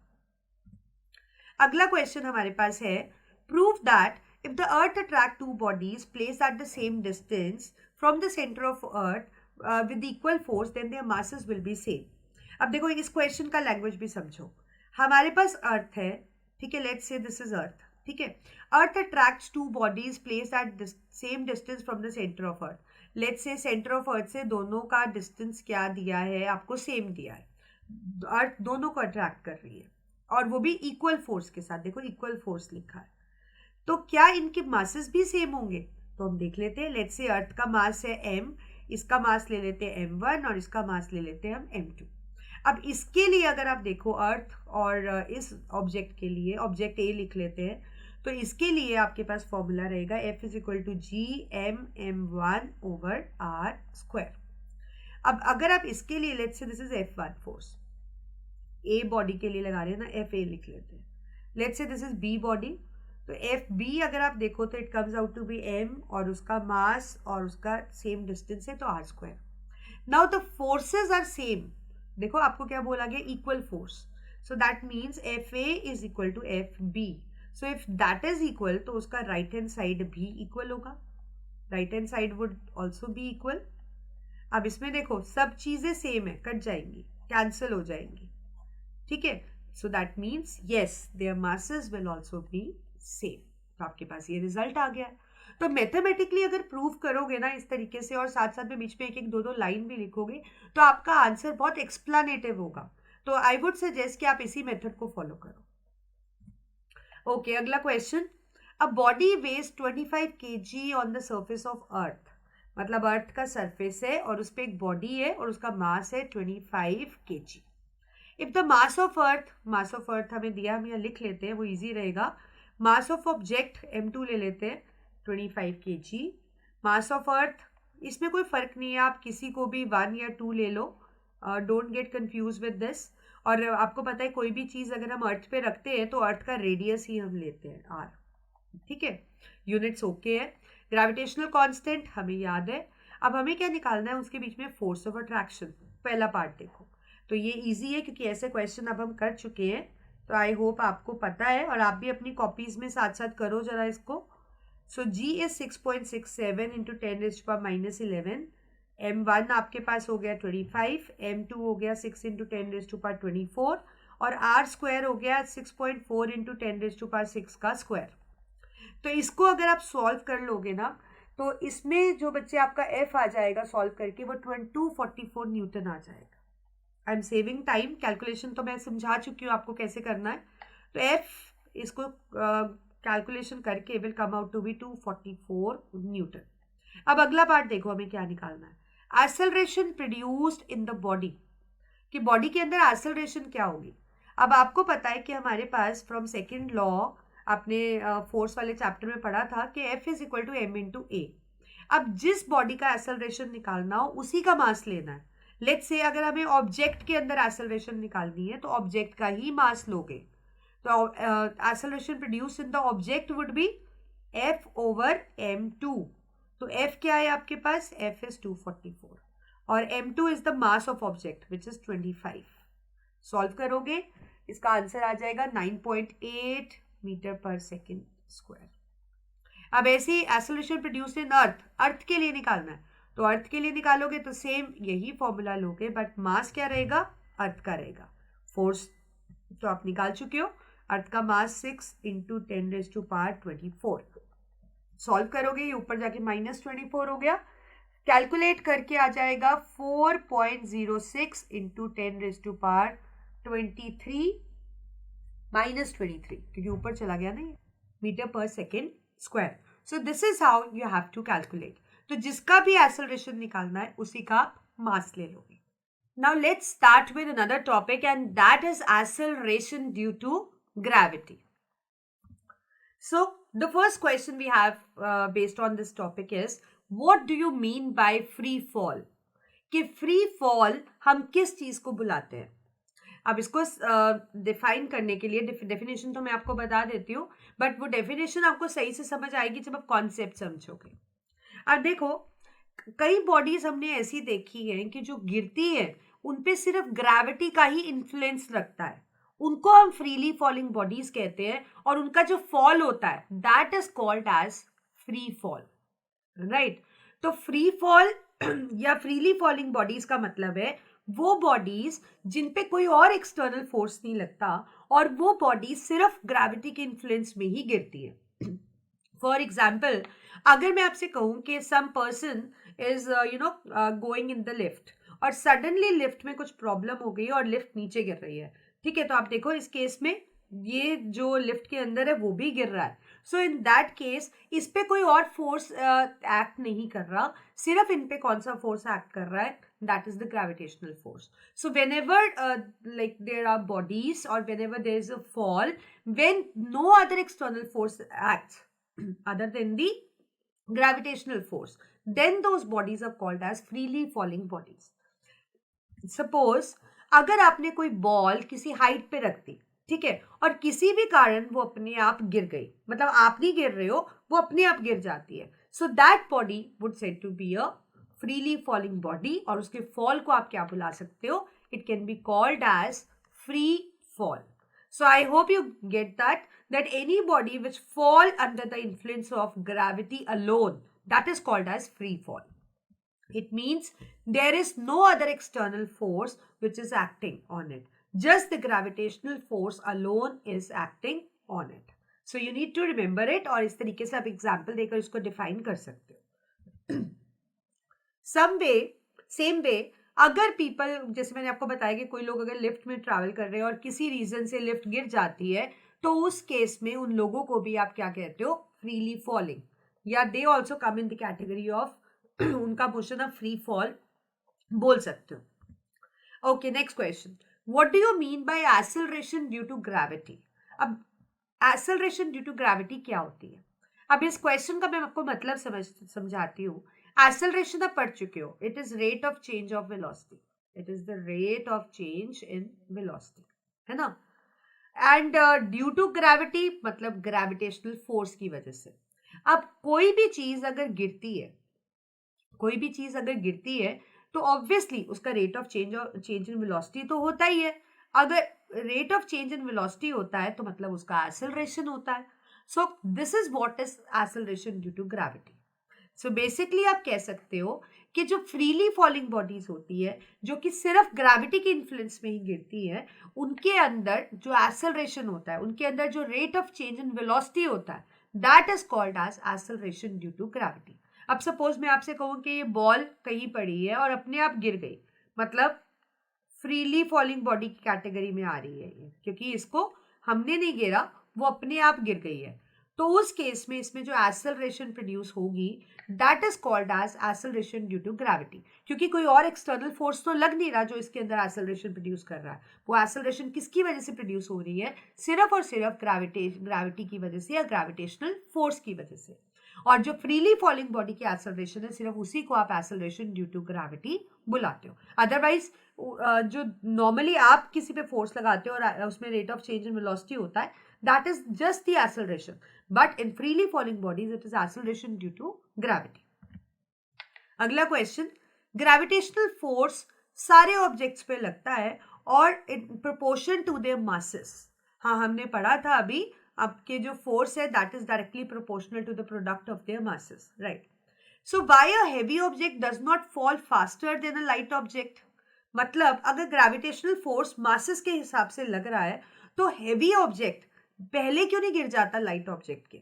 अगला क्वेश्चन हमारे पास है, prove that if the earth attract two bodies placed at the same distance from the center of earth with equal force, then their masses will be same. अब देखो इस question का language भी समझो. हमारे पास अर्थ है, ठीक है, let's say this is earth, ठीक है. अर्थ attracts two bodies placed at same distance from the centre of earth. Let's say centre of earth से दोनों का डिस्टेंस क्या दिया है आपको, सेम दिया है. अर्थ दोनों को अट्रैक्ट कर रही है, और वो भी इक्वल फोर्स के साथ. देखो इक्वल फोर्स लिखा है, तो क्या इनके मासेस भी सेम होंगे? तो हम देख लेते हैं. लेट्स से अर्थ का मास है m, इसका मास ले लेते हैं m1 और इसका मास ले लेते हैं हम m2. अब इसके लिए अगर आप देखो अर्थ और इस ऑब्जेक्ट के लिए ऑब्जेक्ट ए लिख लेते हैं, तो इसके लिए आपके पास फॉर्मूला रहेगा F is equal to G m m1 over r square. अब अगर आप इसके लिए let's say this is F1 force, a body के लिए लगा रहे हैं ना, F A लिख लेते हैं. Let's say this is b body, तो एफ बी अगर आप देखो तो it comes out to be m, और उसका मास और उसका सेम डिस्टेंस है तो r square. Now the forces are same. देखो आपको क्या बोला गया, equal force. So that means F a is equal to F b. So if that is equal तो उसका राइट हैंड साइड भी इक्वल होगा. Right hand side would also be equal. अब इसमें देखो सब चीजें सेम है, कट जाएंगी, कैंसिल हो जाएंगी, ठीक है. So that means yes there masses will also be same. तो आपके पास ये रिजल्ट आ गया. तो मैथमेटिकली अगर प्रूव करोगे ना इस तरीके से, और साथ साथ में बीच में एक एक दो दो लाइन भी लिखोगे, तो आपका आंसर बहुत एक्सप्लेनेटिव होगा. तो आई वुड सजेस्ट कि आप इसी मेथड को फॉलो करो. ओके, अगला question. A body weighs 25 kg on the surface of earth. मतलब अर्थ का सरफेस है और उस पर एक बॉडी है और उसका मास है 25 kg. If the mass of अर्थ हमें दिया, हम यहाँ लिख लेते हैं, वो इजी रहेगा. मास ऑफ ऑब्जेक्ट m2 ले लेते हैं 25 kg. मास ऑफ अर्थ, इसमें कोई फर्क नहीं है, आप किसी को भी 1 या 2 ले लो, don't get confuse with this. और आपको पता है कोई भी चीज़ अगर हम अर्थ पे रखते हैं तो अर्थ का रेडियस ही हम लेते हैं r, ठीक है. यूनिट्स ओके है. ग्रेविटेशनल कांस्टेंट हमें याद है. अब हमें क्या निकालना है, उसके बीच में फोर्स ऑफ अट्रैक्शन. पहला पार्ट देखो, तो ये इजी है क्योंकि ऐसे क्वेश्चन अब हम कर चुके हैं. तो आई होप आपको पता है, और आप भी अपनी कॉपीज में साथ साथ करो जरा इसको. सो जी इज 6.67 इंटू 10⁻11. m1 आपके पास हो गया 25, m2 हो गया 6 इंटू 10⁻24, और r स्क्वायर हो गया 6.4 इंटू 10⁻6 का स्क्वायर. तो इसको अगर आप सॉल्व कर लोगे ना, तो इसमें जो बच्चे आपका f आ जाएगा सॉल्व करके, वो 244 न्यूटन आ जाएगा. I am saving time, calculation तो मैं समझा चुकी हूँ आपको कैसे करना है. तो एफ इसको कैलकुलेशन करके will come out to be 244 newton. अब अगला पार्ट देखो, हमें क्या निकालना है. Acceleration produced in the body, कि बॉडी के अंदर एक्सेलरेशन क्या होगी. अब आपको पता है कि हमारे पास फ्रॉम सेकेंड लॉ आपने फोर्स वाले चैप्टर में पढ़ा था कि F is equal to M into A. अब जिस बॉडी का एक्सेलरेशन निकालना हो उसी का मास लेना है. लेट्स से अगर हमें ऑब्जेक्ट के अंदर एक्सेलरेशन निकालनी है तो ऑब्जेक्ट का ही मास लोगे. तो acceleration produce in the object would be F over m2. तो एफ क्या है आपके पास, एफ इज 244, और m2 is the mass of object which is 25. Solve करोगे इसका आंसर आ जाएगा 9.8 मीटर पर सेकेंड स्क्वायर. अब ऐसे ही एक्सेलरेशन प्रोड्यूस इन अर्थ के लिए निकालना है. तो अर्थ के लिए निकालोगे तो सेम यही फॉर्मूला लोगे, बट मास क्या रहेगा, अर्थ का रहेगा. फोर्स तो आप निकाल चुके हो, अर्थ का मास 6 इंटू 10⁻24. सॉल्व करोगे ये ऊपर जाके -24 हो गया. कैलकुलेट करके आ जाएगा 4.06 इंटू 10⁻23 -23, क्योंकि ऊपर चला गया ना, मीटर पर second square. So this is how you have to calculate. तो जिसका भी एक्सेलरेशन निकालना है उसी का आप मास ले लोगे. Now let's start with another topic, and that is acceleration due to gravity. So the first question we have based on this topic is, what do you mean by free fall? कि free fall हम किस चीज को बुलाते हैं. अब इसको define करने के लिए डेफिनेशन तो मैं आपको बता देती हूँ, बट वो डेफिनेशन आपको सही से समझ आएगी जब आप कॉन्सेप्ट समझोगे। अब देखो, कई बॉडीज हमने ऐसी देखी है कि जो गिरती है उन पे सिर्फ ग्रेविटी का ही इन्फ्लुएंस लगता है, उनको हम फ्रीली फॉलिंग बॉडीज कहते हैं, और उनका जो फॉल होता है that is called as free fall, right. तो फ्री फॉल या फ्रीली फॉलिंग बॉडीज का मतलब है वो बॉडीज जिन पे कोई और एक्सटर्नल फोर्स नहीं लगता, और वो बॉडीज सिर्फ ग्रेविटी के इन्फ्लुएंस में ही गिरती है। फॉर एग्जाम्पल, अगर मैं आपसे कहूं कि some person is going in the lift, और सडनली लिफ्ट में कुछ प्रॉब्लम हो गई और लिफ्ट नीचे गिर रही है, ठीक है, तो आप देखो इस केस में ये जो लिफ्ट के अंदर है वो भी गिर रहा है। सो इन दैट केस इस पे कोई और फोर्स एक्ट नहीं कर रहा, सिर्फ इन पे कौन सा फोर्स एक्ट कर रहा है, that is the gravitational force. So whenever like there are bodies, or whenever there is a fall, when no other external force acts other than the gravitational force, then those bodies are called as freely falling bodies. Suppose अगर आपने कोई ball किसी height पे रख दी, ठीक है, और किसी भी कारण वो अपने आप गिर गई, मतलब आप नहीं गिर रहे हो, वो अपने आप गिर जाती है, so that body would said to be a freely falling body, और उसके फॉल को आप क्या बुला सकते हो, it can be called as free fall. So I hope you get that any body which fall under the influence of gravity alone, that is called as free fall. It means there is no other external force which is acting on it. Just the gravitational force alone is acting on it. So you need to remember it, और इस तरीके से आप example देकर इसको define कर सकते हो। सेम वे अगर पीपल, जैसे मैंने आपको बताया कि कोई लोग अगर लिफ्ट में ट्रैवल कर रहे हैं और किसी रीजन से लिफ्ट गिर जाती है, तो उस केस में उन लोगों को भी आप क्या कहते हो, फ्रीली फॉलिंग, या they also come in the category of उनका मोशन ऑफ फ्री फॉल बोल सकते हो। Okay, next question, what do you mean by acceleration due to gravity. अब एक्सेलरेशन ड्यू टू ग्रेविटी क्या होती है? अब इस क्वेश्चन का मैं आपको मतलब समझाती हूँ। एक्सेलरेशन आप पढ़ चुके हो, it is rate of change of velocity, it is the rate of change in velocity, है ना। एंड ड्यू टू ग्रेविटी मतलब ग्रेविटेशनल फोर्स की वजह से। अब कोई भी चीज अगर गिरती है तो ऑब्वियसली उसका rate of change in velocity तो होता ही है। अगर rate of change in velocity होता है तो मतलब उसका एक्सेलरेशन होता है। So this is what is acceleration due to gravity. So basically आप कह सकते हो कि जो फ्रीली फॉलिंग बॉडीज होती है, जो कि सिर्फ ग्रेविटी के इन्फ्लुएंस में ही गिरती है, उनके अंदर जो एक्सेलरेशन होता है, उनके अंदर जो rate of change in velocity होता है, that is called as acceleration due to gravity. अब सपोज मैं आपसे कहूँ कि ये बॉल कहीं पड़ी है और अपने आप गिर गई, मतलब फ्रीली फॉलिंग बॉडी की कैटेगरी में आ रही है ये, क्योंकि इसको हमने नहीं गिरा, वो अपने आप गिर गई है। तो उस केस में इसमें जो एक्सेलरेशन प्रोड्यूस होगी that is called as acceleration due to gravity, क्योंकि कोई और एक्सटर्नल फोर्स तो लग नहीं रहा जो इसके अंदर एक्सेलरेशन प्रोड्यूस कर रहा है। वो एक्सेलरेशन किसकी वजह से प्रोड्यूस हो रही है, सिर्फ और सिर्फ ग्रेविटी की वजह से या ग्रेविटेशनल फोर्स की वजह से। और जो फ्रीली फॉलिंग बॉडी की एक्सेलरेशन है, सिर्फ उसी को आप एक्सेलरेशन ड्यू टू ग्रेविटी बुलाते हो। अदरवाइज जो नॉर्मली आप किसी पे फोर्स लगाते हो और उसमें rate of change in velocity होता है, that is just the acceleration, but in freely falling bodies it is acceleration due to gravity. अगला क्वेश्चन, ग्रेविटेशनल फोर्स सारे ऑब्जेक्ट्स पे लगता है और in proportion to their masses. हाँ, हमने पढ़ा था अभी, आपके जो फोर्स है that is directly proportional to the product of their masses, right. So why a heavy object does not fall faster than a light object. मतलब अगर ग्रेविटेशनल फोर्स मासेस के हिसाब से लग रहा है तो हेवी ऑब्जेक्ट पहले क्यों नहीं गिर जाता लाइट ऑब्जेक्ट के।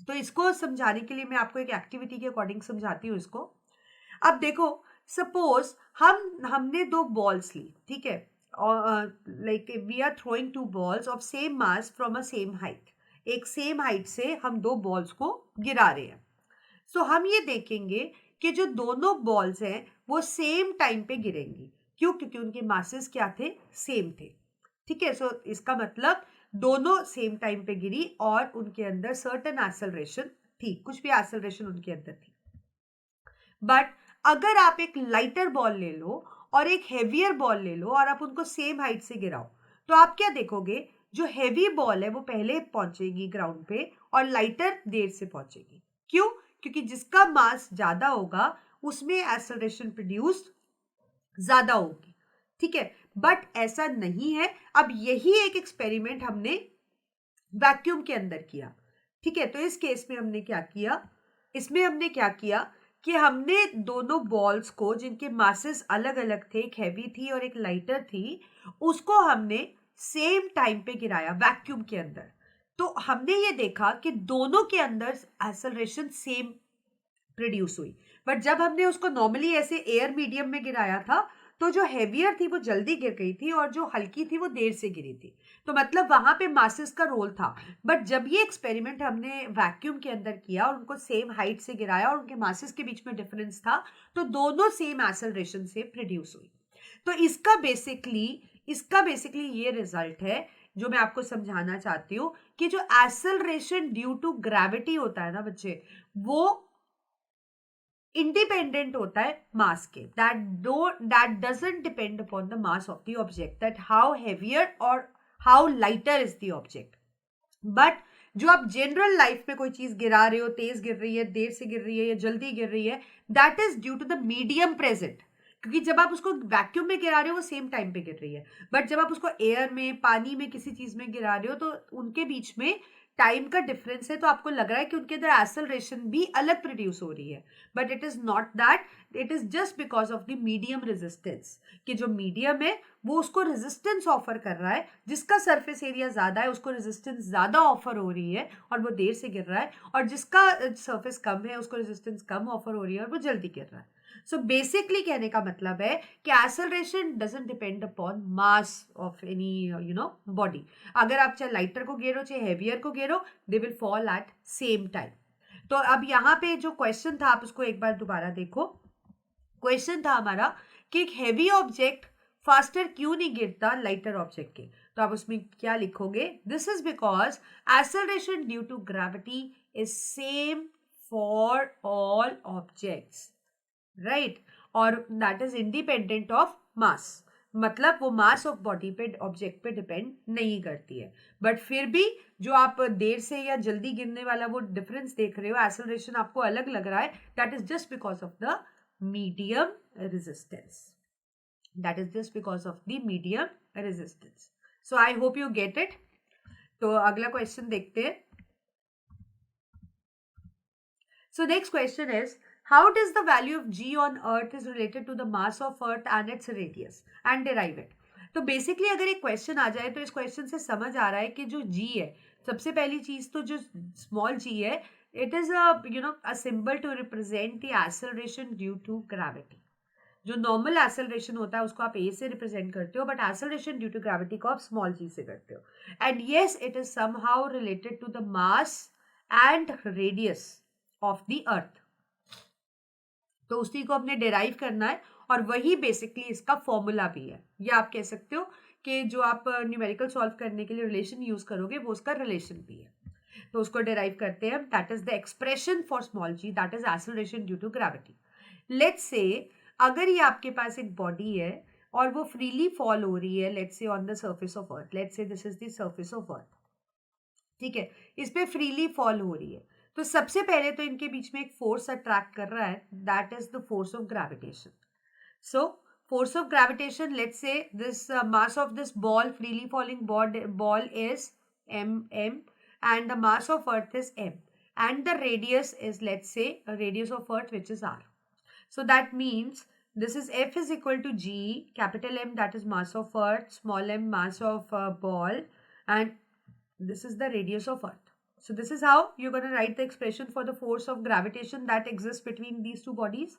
तो इसको समझाने के लिए मैं आपको एक एक्टिविटी के अकॉर्डिंग समझाती हूँ इसको। अब देखो, सपोज हमने दो बॉल्स ली, ठीक है, और like we are throwing two balls of same mass from a same height. एक सेम हाइट से हम दो बॉल्स को गिरा रहे हैं। सो हम ये देखेंगे कि जो दोनों बॉल्स हैं वो सेम टाइम पे गिरेंगी। क्यों? क्योंकि उनके मासेस क्या थे, सेम थे, ठीक है। सो इसका मतलब दोनों सेम टाइम पे गिरी और उनके अंदर सर्टेन एक्सेलरेशन थी, कुछ भी एक्सेलरेशन उनके अंदर थी। बट अगर आप एक लाइटर बॉल ले लो और एक हेवियर बॉल ले लो और आप उनको सेम हाइट से गिराओ, तो आप क्या देखोगे, जो हेवी बॉल है वो पहले पहुंचेगी ग्राउंड पे और लाइटर देर से पहुंचेगी। क्यों? क्योंकि जिसका मास ज्यादा होगा उसमें एक्सेलरेशन प्रोड्यूस ज्यादा होगी। ठीक है, बट ऐसा नहीं है। अब यही एक एक्सपेरिमेंट हमने वैक्यूम के अंदर किया। ठीक है, तो इस केस में हमने क्या किया, इसमें हमने क्या किया कि हमने दोनों बॉल्स को जिनके मासेस अलग अलग थे, एक हैवी थी और एक लाइटर थी, उसको हमने सेम टाइम पे गिराया वैक्यूम के अंदर। तो हमने ये देखा कि दोनों के अंदर एक्सेलरेशन सेम प्रोड्यूस हुई। बट जब हमने उसको नॉर्मली ऐसे एयर मीडियम में गिराया था, तो जो हेवियर थी वो जल्दी गिर गई थी और जो हल्की थी वो देर से गिरी थी। तो मतलब वहां पे मासेस का रोल था। बट जब ये एक्सपेरिमेंट हमने वैक्यूम के अंदर किया और उनको सेम हाइट से गिराया और उनके मासेस के बीच में डिफरेंस था, तो दोनों सेम एक्सेलरेशन से प्रोड्यूस हुई। तो इसका बेसिकली ये रिजल्ट है जो मैं आपको समझाना चाहती हूँ, कि जो एक्सेलरेशन ड्यू टू ग्रेविटी होता है ना बच्चे, वो इंडिपेंडेंट होता है मास के। That doesn't depend upon the mass of the object, that how heavier or how lighter is the object. But जो आप जनरल लाइफ में कोई चीज गिरा रहे हो, तेज गिर रही है, देर से गिर रही है या जल्दी गिर रही है, that is due to the medium present. क्योंकि जब आप उसको वैक्यूम में गिरा रहे हो वो सेम टाइम पे गिर रही है, बट जब आप उसको एयर में, पानी में, किसी चीज में गिरा रहे हो तो उनके बीच में टाइम का डिफरेंस है, तो आपको लग रहा है कि उनके अंदर एक्सेलरेशन भी अलग प्रोड्यूस हो रही है। But it is not that, it is just because of the medium resistance, कि जो मीडियम है वो उसको रेजिस्टेंस ऑफर कर रहा है, जिसका सरफेस एरिया ज्यादा है उसको रेजिस्टेंस ज्यादा ऑफर हो रही है और वो देर से गिर रहा है, और जिसका सरफेस कम है उसको रेजिस्टेंस कम ऑफर हो रही है और वो जल्दी गिर रहा है। सो बेसिकली कहने का मतलब है कि acceleration doesn't depend upon mass of any body. अगर आप चाहे लाइटर को गिरो चाहे हेवियर को गिरो, they will fall eight same time. तो अब यहाँ पे जो क्वेश्चन था आप उसको एक बार दोबारा देखो। क्वेश्चन था हमारा कि एक हैवी ऑब्जेक्ट फास्टर क्यों नहीं गिरता लाइटर ऑब्जेक्ट के। तो आप उसमें क्या लिखोगे, this is because acceleration due to gravity is same for all objects, right, और that is independent of mass. मतलब वो मास ऑफ बॉडी पे, ऑब्जेक्ट पे डिपेंड नहीं करती है। बट फिर भी जो आप देर से या जल्दी गिरने वाला वो डिफरेंस देख रहे हो, एक्सेलरेशन आपको अलग लग रहा है, that is just because of the medium resistance. That is just because of the medium resistance. So I hope you get it. तो अगला क्वेश्चन देखते हैं। So next question is, how does the value of g on earth is related to the mass of earth and its radius, and derive it? तो basically अगर एक question आ जाए तो इस क्वेश्चन से समझ आ रहा है कि जो g है, सबसे पहली चीज तो जो स्मॉल g है, it is a symbol to represent the acceleration due to gravity. जो नॉर्मल एक्सेलरेशन होता है उसको आप ए से रिप्रेजेंट करते हो, but acceleration due to gravity को आप स्मॉल जी से करते हो। And yes, it is somehow related to the mass and radius of the earth. तो उसी को हमने डिराइव करना है और वही बेसिकली इसका फॉर्मूला भी है। या आप कह सकते हो कि जो आप न्यूमेरिकल सॉल्व करने के लिए रिलेशन यूज करोगे वो उसका रिलेशन भी है। तो उसको डिराइव करते हैं, that is the expression for small g, that is acceleration due to gravity. Let's say अगर ये आपके पास एक बॉडी है और वो फ्रीली फॉल हो रही है, लेट्स से on the surface of earth, let's say this is the surface of अर्थ, ठीक है, इस पे फ्रीली फॉल हो रही है, तो सबसे पहले तो इनके बीच में एक फोर्स अट्रैक्ट कर रहा है, that is the force of gravitation. So force of gravitation, let's say this mass of this ball, freely falling ball is m, and the mass of earth is m, and the radius is, let's say, a radius of earth which is r. So that means this is F is equal to g, capital M, that is mass of earth, small m mass of ball, and this is the radius of earth. So this is how you're going to write the expression for the force of gravitation that exists between these two bodies.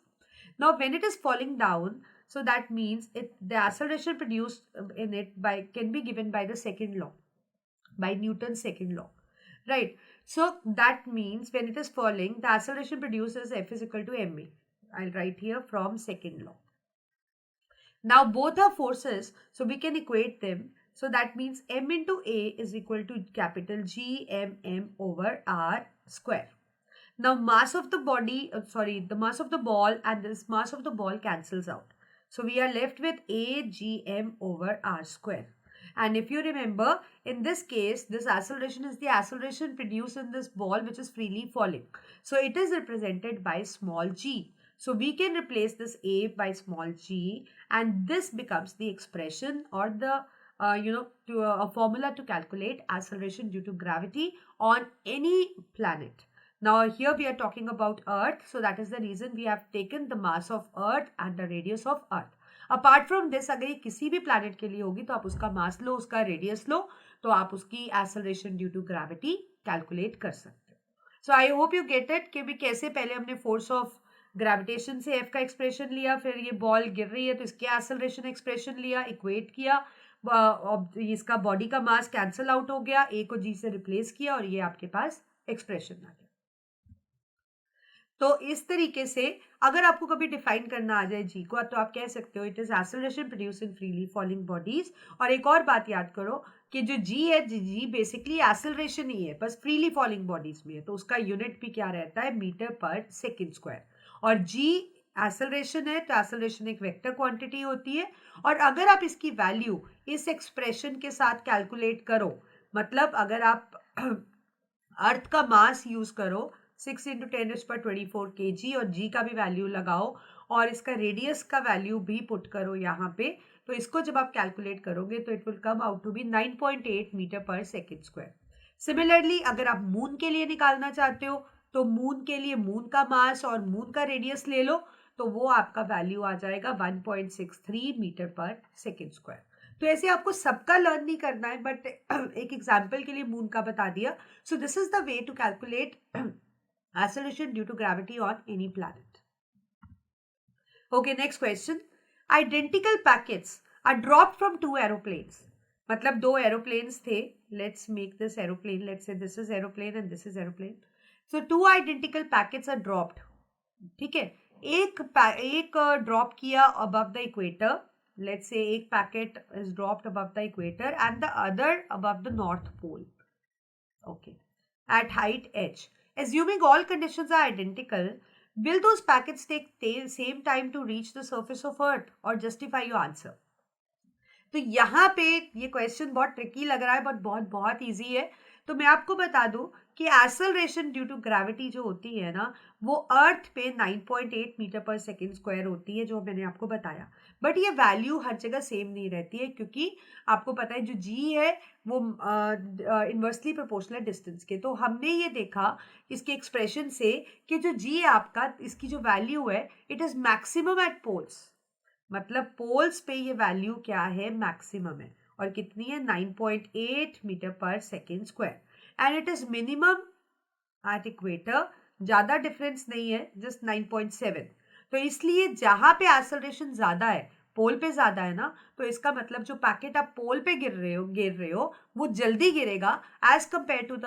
Now when it is falling down, so that means the acceleration produced in it can be given by the second law, by Newton's second law, right? So that means when it is falling, the acceleration produced is F is equal to ma. I'll write here from second law. Now both are forces, so we can equate them. So that means m into a is equal to capital G m over r square. Now mass of the body, the mass of the ball and this mass of the ball cancels out. So we are left with AGM over R square. And if you remember, in this case, this acceleration is the acceleration produced in this ball which is freely falling. So it is represented by small g. So we can replace this A by small g, and this becomes the expression or the a formula to calculate acceleration due to gravity on any planet. Now here we are talking about Earth, so that is the reason we have taken the mass of Earth and the radius of Earth. Apart from this, अगर ये किसी भी planet के लिए होगी तो आप उसका मास लो, उसका रेडियस लो, तो आप उसकी acceleration due to gravity calculate कर सकते हो. So I hope you get it कि भी कैसे पहले हमने फोर्स ऑफ ग्रेविटेशन से एफ का एक्सप्रेशन लिया, फिर ये बॉल गिर रही है तो इसके एक्सेलरेशन एक्सप्रेशन लिया, इक्वेट किया, इसका बॉडी का मास कैंसिल आउट हो गया, ए को जी से रिप्लेस किया और ये आपके पास एक्सप्रेशन आ गया. तो इस तरीके से अगर आपको कभी डिफाइन करना आ जाए जी को, तो आप कह सकते हो it is acceleration produce in freely falling bodies. और एक और बात याद करो कि जो जी है, जी बेसिकली एक्सेलरेशन ही है, बस फ्रीली फॉलिंग बॉडीज में है, तो उसका यूनिट भी क्या रहता है, मीटर पर सेकेंड स्क्वायर. और जी एक्सेलरेशन है तो एक्सेलरेशन एक वेक्टर क्वांटिटी होती है. और अगर आप इसकी वैल्यू इस एक्सप्रेशन के साथ कैलकुलेट करो, मतलब अगर आप अर्थ का मास यूज करो 6 × 10⁻24 kg और g का भी वैल्यू लगाओ और इसका रेडियस का वैल्यू भी पुट करो यहाँ पे, तो इसको जब आप कैलकुलेट करोगे तो it will come out to be 9.8 metre पर सेकेंड स्क्वायर. सिमिलरली अगर आप मून के लिए निकालना चाहते हो तो मून के लिए मून का मास और मून का रेडियस ले लो, तो वो आपका वैल्यू आ जाएगा 1.63 मीटर पर सेकेंड स्क्वायर. तो ऐसे आपको सबका लर्न नहीं करना है, बट एक एग्जाम्पल के लिए मून का बता दिया. So this is the way to calculate acceleration due to gravity on any planet. Okay, next question. Identical packets are dropped from two aeroplanes. मतलब दो aeroplanes थे. Let's make this aeroplane. Let's say this is aeroplane and this is aeroplane. So two identical packets are dropped. ठीक है, एक drop किया above the equator. Let's say एक packet is dropped above the equator and the other above the north pole. Okay, at height h. Assuming all conditions are identical, will those packets take the same time to reach the surface of Earth or justify your answer? तो यहाँ पे ये question बहुत tricky लग रहा है, but बहुत बहुत ईजी है. तो मैं आपको बता दूं कि एक्सेलरेशन ड्यू टू ग्रेविटी जो होती है ना, वो अर्थ पे 9.8 मीटर पर सेकेंड स्क्वायर होती है, जो मैंने आपको बताया. बट ये वैल्यू हर जगह सेम नहीं रहती है, क्योंकि आपको पता है जो जी है वो इन्वर्सली प्रोपोर्शनल डिस्टेंस के. तो हमने ये देखा इसके एक्सप्रेशन से कि जो जी है आपका, इसकी जो वैल्यू है, it is maximum at poles. मतलब पोल्स पे ये वैल्यू क्या है, मैक्सिमम है. और कितनी है, 9.8 मीटर पर second square. And it is minimum at equator. ज़्यादा डिफरेंस नहीं है, जस्ट 9.7. तो इसलिए जहाँ पे एक्सेलरेशन ज़्यादा है, पोल पे ज़्यादा है ना, तो इसका मतलब जो पैकेट आप पोल पे गिर रहे हो वो जल्दी गिरेगा as compare to the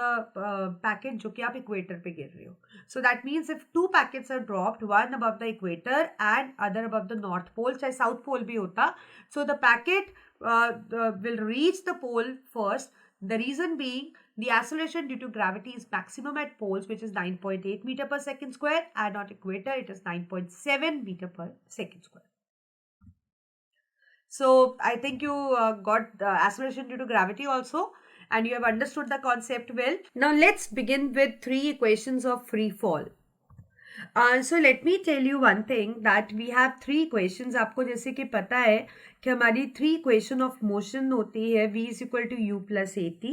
packet जो कि आप इक्वेटर पे गिर रहे हो. So that means if two packets are dropped, one above the equator and other above the north pole, चाहे साउथ पोल भी होता, so the packet will reach the pole first. The reason being the acceleration due to gravity is maximum at poles, which is 9.8 meter per second square, and at equator it is 9.7 meter per second square. So I think you got the acceleration due to gravity also, and you have understood the concept well. Now let's begin with three equations of free fall. So let me tell you one thing, that we have three equations. आपको जैसे कि पता है कि हमारी three equation of motion होती है v is equal to u plus at.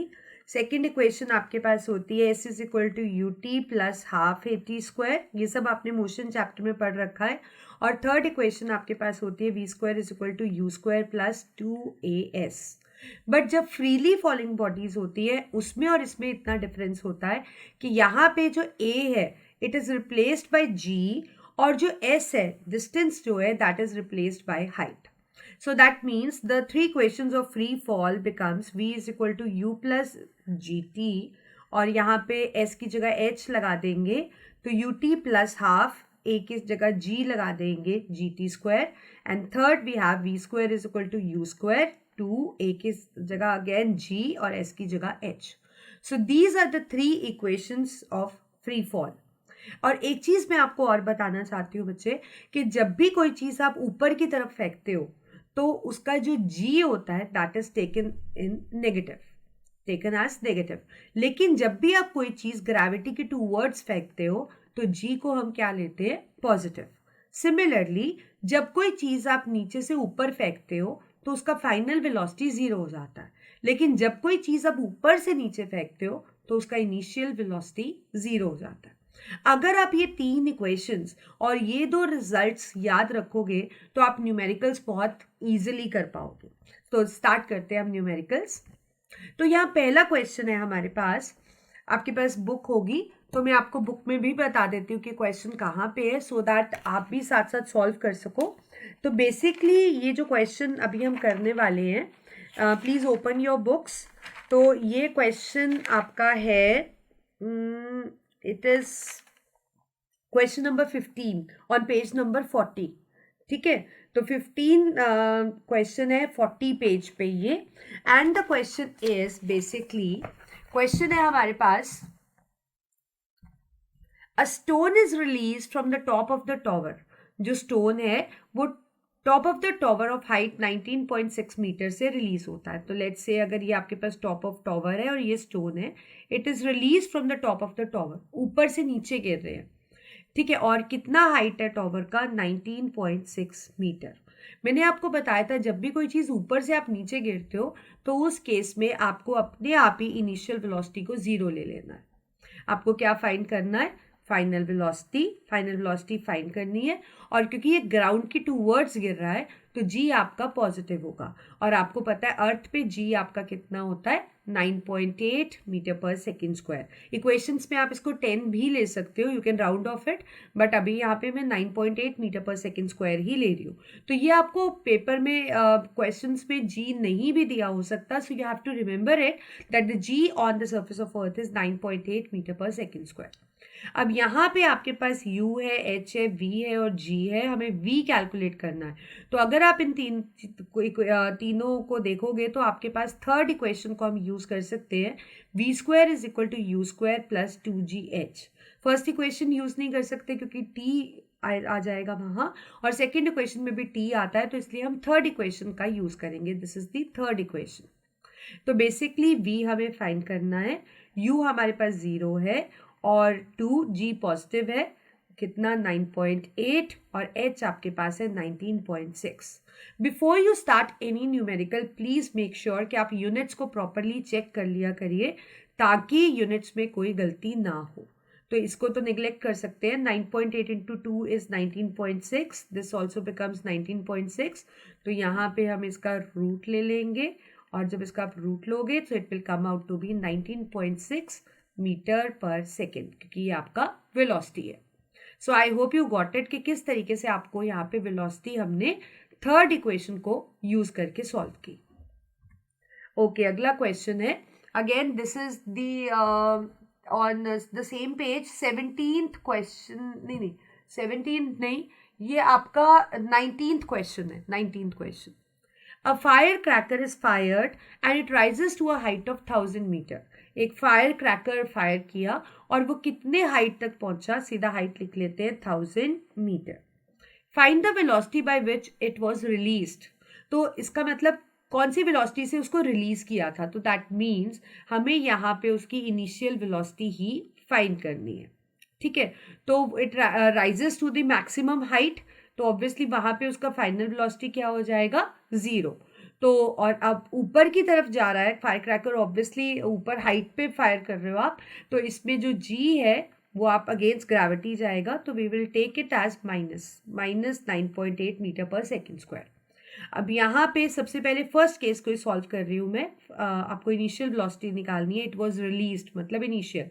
Second equation आपके पास होती है s is equal to ut plus half at square. ये सब आपने मोशन चैप्टर में पढ़ रखा है. और थर्ड इक्वेशन आपके पास होती है v square is equal to u square plus 2as. But जब फ्रीली फॉलिंग बॉडीज होती है उसमें और इसमें इतना डिफरेंस होता है कि यहाँ पे जो a है it is replaced by g, और जो s है, डिस्टेंस जो है, that is replaced by height. So that means the three equations of free fall becomes v is equal to u plus gt, और यहाँ पे s की जगह h लगा देंगे तो ut plus half, a की जगह g लगा देंगे gt square, and third we have v square is equal to u square, 2 a की जगह again g और s की जगह h. So these are the three equations of free fall. और एक चीज मैं आपको और बताना चाहती हूँ बच्चे, कि जब भी कोई चीज आप ऊपर की तरफ फेंकते हो तो उसका जो जी होता है that is taken in negative, taken as negative. लेकिन जब भी आप कोई चीज ग्रेविटी के टूवर्ड्स फेंकते हो तो जी को हम क्या लेते हैं, पॉजिटिव। सिमिलरली जब कोई चीज आप नीचे से ऊपर फेंकते हो तो उसका फाइनल वेलोसिटी जीरो हो जाता है, लेकिन जब कोई चीज आप ऊपर से नीचे फेंकते हो तो उसका इनिशियल वेलोसिटी जीरो हो जाता है। अगर आप ये तीन इक्वेशंस और ये दो रिजल्ट्स याद रखोगे तो आप न्यूमेरिकल्स बहुत इजीली कर पाओगे। तो स्टार्ट करते हैं हम न्यूमेरिकल्स। तो यहाँ पहला क्वेश्चन है हमारे पास, आपके पास बुक होगी तो मैं आपको बुक में भी बता देती हूँ कि क्वेश्चन कहाँ पे है, सो दैट आप भी साथ साथ सॉल्व कर सको। तो बेसिकली ये जो क्वेश्चन अभी हम करने वाले हैं, प्लीज ओपन योर बुक्स। तो ये क्वेश्चन आपका है, it is question number 15 on page number 40। ठीक है, तो 15 क्वेश्चन है 40 पेज पे ये। And the question is basically, question है हमारे पास, a stone is release from the top of the tower. जो स्टोन है वो top of the tower of height 19.6 meter से रिलीज होता है। तो लेट्स से अगर ये आपके पास टॉप ऑफ टॉवर है और ये स्टोन है, it is release from the top of the tower, ऊपर से नीचे गिर रहे हैं। ठीक है, और कितना हाइट है टॉवर का, 19.6 मीटर। मैंने आपको बताया था जब भी कोई चीज़ ऊपर से आप नीचे गिरते हो तो उस केस में आपको अपने आप ही इनिशियल वेलोसिटी को जीरो ले लेना है। आपको क्या फाइंड करना है, final velocity. Final velocity find करनी है, और क्योंकि ये ग्राउंड की टूवर्ड्स गिर रहा है तो जी आपका पॉजिटिव होगा। और आपको पता है अर्थ पे जी आपका कितना होता है, 9.8 मीटर पर सेकेंड स्क्वायर। इक्वेशंस में आप इसको 10 भी ले सकते हो, you can round of it, but अभी यहाँ पे मैं 9.8 मीटर पर सेकेंड स्क्वायर ही ले रही हूँ। तो ये आपको पेपर में क्वेश्चंस में जी नहीं भी दिया हो सकता, so you have to remember it that the g on the surface of earth is 9.8 metre पर सेकेंड स्क्वायर। अब यहाँ पे आपके पास u है, h है, v है और g है, हमें v कैलकुलेट करना है। तो अगर आप इन तीनों को देखोगे तो आपके पास थर्ड इक्वेशन को हम यूज कर सकते हैं, v square is equal to u square plus 2gh। First equation use नहीं कर सकते क्योंकि t आ जाएगा वहां, और सेकेंड इक्वेशन में भी t आता है, तो इसलिए हम थर्ड इक्वेशन का यूज करेंगे। This is the third equation. तो बेसिकली v हमें फाइंड करना है, u हमारे पास 0 है और 2g पॉजिटिव है, कितना 9.8, और h आपके पास है 19.6। Before you start any numerical please make sure कि आप यूनिट्स को प्रॉपरली चेक कर लिया करिए ताकि यूनिट्स में कोई गलती ना हो। तो इसको तो निगलेक्ट कर सकते हैं, 9.8 into 2 is 19.6, this also becomes 19.6। तो यहाँ पे हम इसका रूट ले लेंगे, और जब इसका आप रूट लोगे तो it will come out to be 19.6 meter पर सेकेंड, क्योंकि ये आपका वेलोसिटी है। So I hope you got it कि किस तरीके से आपको यहाँ पे वेलोसिटी हमने थर्ड इक्वेशन को यूज करके सॉल्व की। ओके, अगला क्वेश्चन है, again this is the on the same page 17th question, नहीं 17th नहीं, ये आपका 19th क्वेश्चन है। 19th question, A firecracker is fired and it rises to a height of 1000 metre. एक फायर क्रैकर फायर किया और वो कितने हाइट तक पहुंचा, सीधा हाइट लिख लेते हैं 1000 metre. Find the velocity by which it was released. तो इसका मतलब कौन सी वेलोसिटी से उसको रिलीज किया था, तो दैट मीन्स हमें यहाँ पे उसकी इनिशियल वेलोसिटी ही फाइंड करनी है। ठीक है, तो it rises to the maximum height, तो ऑब्वियसली वहां पे उसका फाइनल वेलोसिटी क्या हो जाएगा, 0। तो और अब ऊपर की तरफ जा रहा है फायर क्रैकर, ऑब्वियसली ऊपर हाइट पे फायर कर रहे हो आप, तो इसमें जो जी है वो आप अगेंस्ट ग्रेविटी जाएगा, तो we will take it as minus 9.8 metre पर सेकेंड स्क्वायर। अब यहाँ पे सबसे पहले फर्स्ट केस को सॉल्व कर रही हूँ मैं, आपको इनिशियल वेलोसिटी निकालनी है, इट वाज रिलीज्ड मतलब इनिशियल।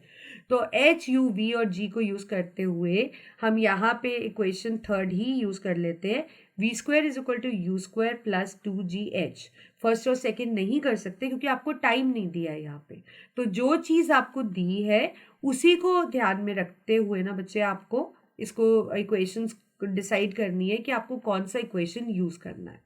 तो h, u, v और g को यूज करते हुए हम यहाँ पे इक्वेशन थर्ड ही यूज कर लेते हैं, v square is equal to u square plus 2gh। First और सेकेंड नहीं कर सकते क्योंकि आपको टाइम नहीं दिया है यहाँ पे, तो जो चीज़ आपको दी है उसी को ध्यान में रखते हुए ना बच्चे आपको इसको इक्वेशंस डिसाइड करनी है कि आपको कौन सा इक्वेशन यूज करना है।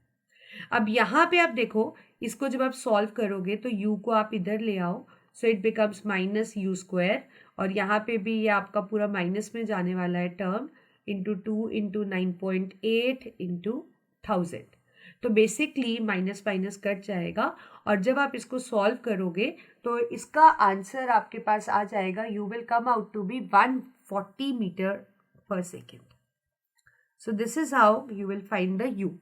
अब यहाँ पे आप देखो, इसको जब आप सॉल्व करोगे तो u को आप इधर ले आओ, सो it becomes minus u square, और यहाँ पे भी ये आपका पूरा माइनस में जाने वाला है टर्म, इंटू 2 इंटू 9.8 इंटू 1000। तो बेसिकली माइनस माइनस कट जाएगा और जब आप इसको सॉल्व करोगे तो इसका आंसर आपके पास आ जाएगा, you will come out to be 140 meter पर second. So this is how you will find the U.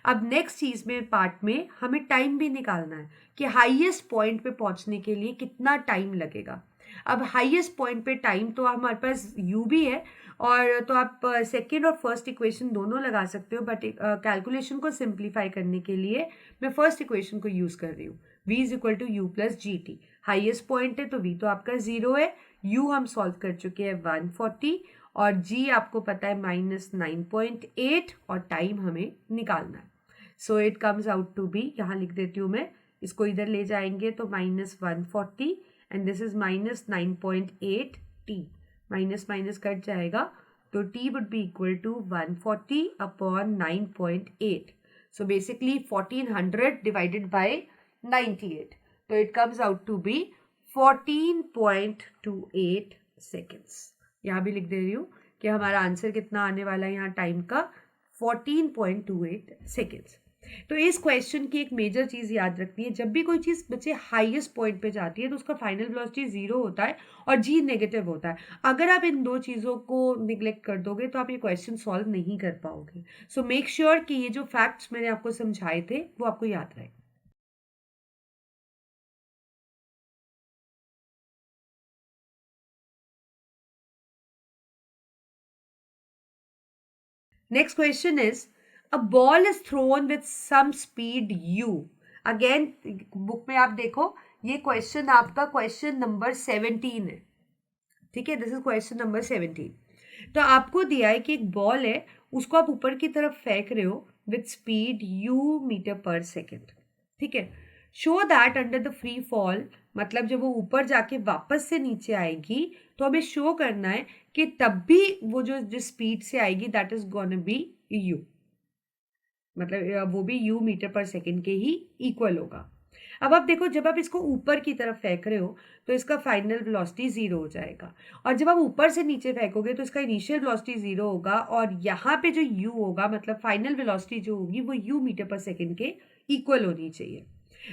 अब नेक्स्ट चीज में पार्ट में हमें टाइम भी निकालना है कि हाईएस्ट पॉइंट पे पहुंचने के लिए कितना टाइम लगेगा। अब हाईएस्ट पॉइंट पे टाइम तो हमारे पास u भी है, और तो आप सेकेंड और फर्स्ट इक्वेशन दोनों लगा सकते हो, बट कैलकुलेशन को सिंप्लीफाई करने के लिए मैं फर्स्ट इक्वेशन को यूज कर रही हूँ। v is equal to u plus g t. Highest point है तो v तो आपका 0 है, u हम सॉल्व कर चुके हैं 140, और g आपको पता है -9.8, और टाइम हमें निकालना है। So it comes out to be, यहाँ लिख देती हूँ मैं, इसको इधर ले जाएंगे तो -140 and this is -9.8 t। Minus minus cut जाएगा तो t would be equal to 140 upon 9.8। So basically 1400 divided by 98, तो it comes out to be 14.28 seconds. यहाँ भी लिख दे रही हूँ कि हमारा आंसर कितना आने वाला है यहाँ टाइम का, 14.28 सेकेंड्स। तो इस क्वेश्चन की एक मेजर चीज याद रखनी है, जब भी कोई चीज बच्चे हाईएस्ट पॉइंट पे जाती है तो उसका फाइनल वेलोसिटी 0 होता है और जी नेगेटिव होता है। अगर आप इन दो चीजों को निग्लेक्ट कर दोगे तो आप ये क्वेश्चन सॉल्व नहीं कर पाओगे। सो मेक श्योर कि ये जो फैक्ट्स मैंने आपको समझाए थे वो आपको याद रहे। Next question is, a ball is thrown with some speed u. Again, book में आप देखो, ये क्वेश्चन आपका क्वेश्चन नंबर 17 है, ठीक है, दिस इज क्वेश्चन नंबर 17। तो आपको दिया है कि एक बॉल है, उसको आप ऊपर की तरफ फेंक रहे हो विथ स्पीड u मीटर पर सेकेंड, ठीक है। Show that under the free fall, मतलब जब वो ऊपर जाके वापस से नीचे आएगी तो हमें शो करना है कि तब भी वो जो जिस स्पीड से आएगी that is gonna be u, मतलब वो भी u मीटर पर सेकेंड के ही इक्वल होगा। अब आप देखो, जब आप इसको ऊपर की तरफ फेंक रहे हो तो इसका फाइनल वेलोसिटी 0 हो जाएगा, और जब आप ऊपर से नीचे फेंकोगे तो इसका इनिशियल वेलोसिटी 0 होगा, और यहाँ पे जो u होगा मतलब फाइनल वेलोसिटी जो होगी वो u मीटर पर सेकेंड के इक्वल होनी चाहिए।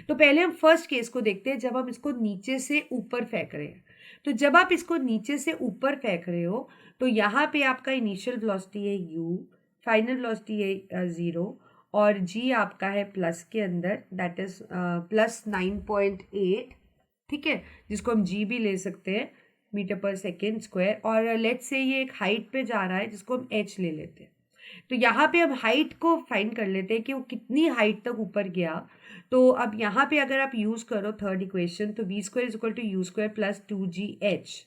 तो पहले हम फर्स्ट केस को देखते हैं, जब हम इसको नीचे से ऊपर फेंक रहे हैं। तो जब आप इसको नीचे से ऊपर फेंक रहे हो तो यहाँ पे आपका इनिशियल वेलोसिटी है u, फाइनल वेलोसिटी है 0, और g आपका है प्लस के अंदर, दैट इज प्लस 9.8, ठीक है, जिसको हम g भी ले सकते हैं मीटर पर सेकेंड स्क्वायर। और लेट्स से ये एक हाइट पे जा रहा है जिसको हम h ले लेते हैं। तो यहाँ पे हम हाइट को फाइंड कर लेते हैं कि वो कितनी हाइट तक ऊपर गया। तो अब यहाँ पे अगर आप यूज करो थर्ड इक्वेशन, तो v square is equal to u square plus 2gh,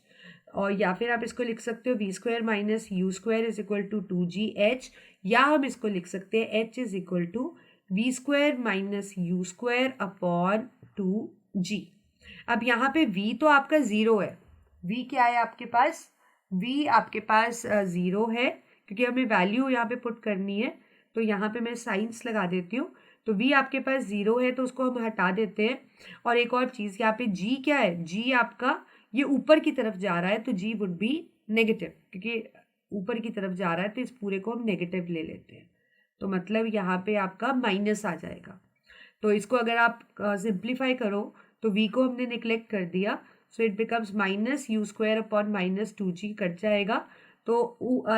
और या फिर आप इसको लिख सकते हो v square minus u square is equal to 2gh, या हम इसको लिख सकते हैं h is equal to v square minus u square upon 2g। अब यहाँ पे v तो आपका 0 है, v क्या है आपके पास, v आपके पास 0 है, क्योंकि हमें वैल्यू यहाँ पे पुट करनी है। तो यहाँ पे मैं साइंस लगा देती हूँ, तो v आपके पास 0 है तो उसको हम हटा देते हैं। और एक और चीज़, यहाँ पे g क्या है, g आपका ये ऊपर की तरफ जा रहा है तो g वुड बी नेगेटिव, क्योंकि ऊपर की तरफ जा रहा है तो इस पूरे को हम नेगेटिव ले लेते हैं। तो मतलब यहाँ पे आपका माइनस आ जाएगा। तो इसको अगर आप सिंप्लीफाई करो तो v को हमने निग्लेक्ट कर दिया, सो it becomes minus u square upon minus 2g cut जाएगा। तो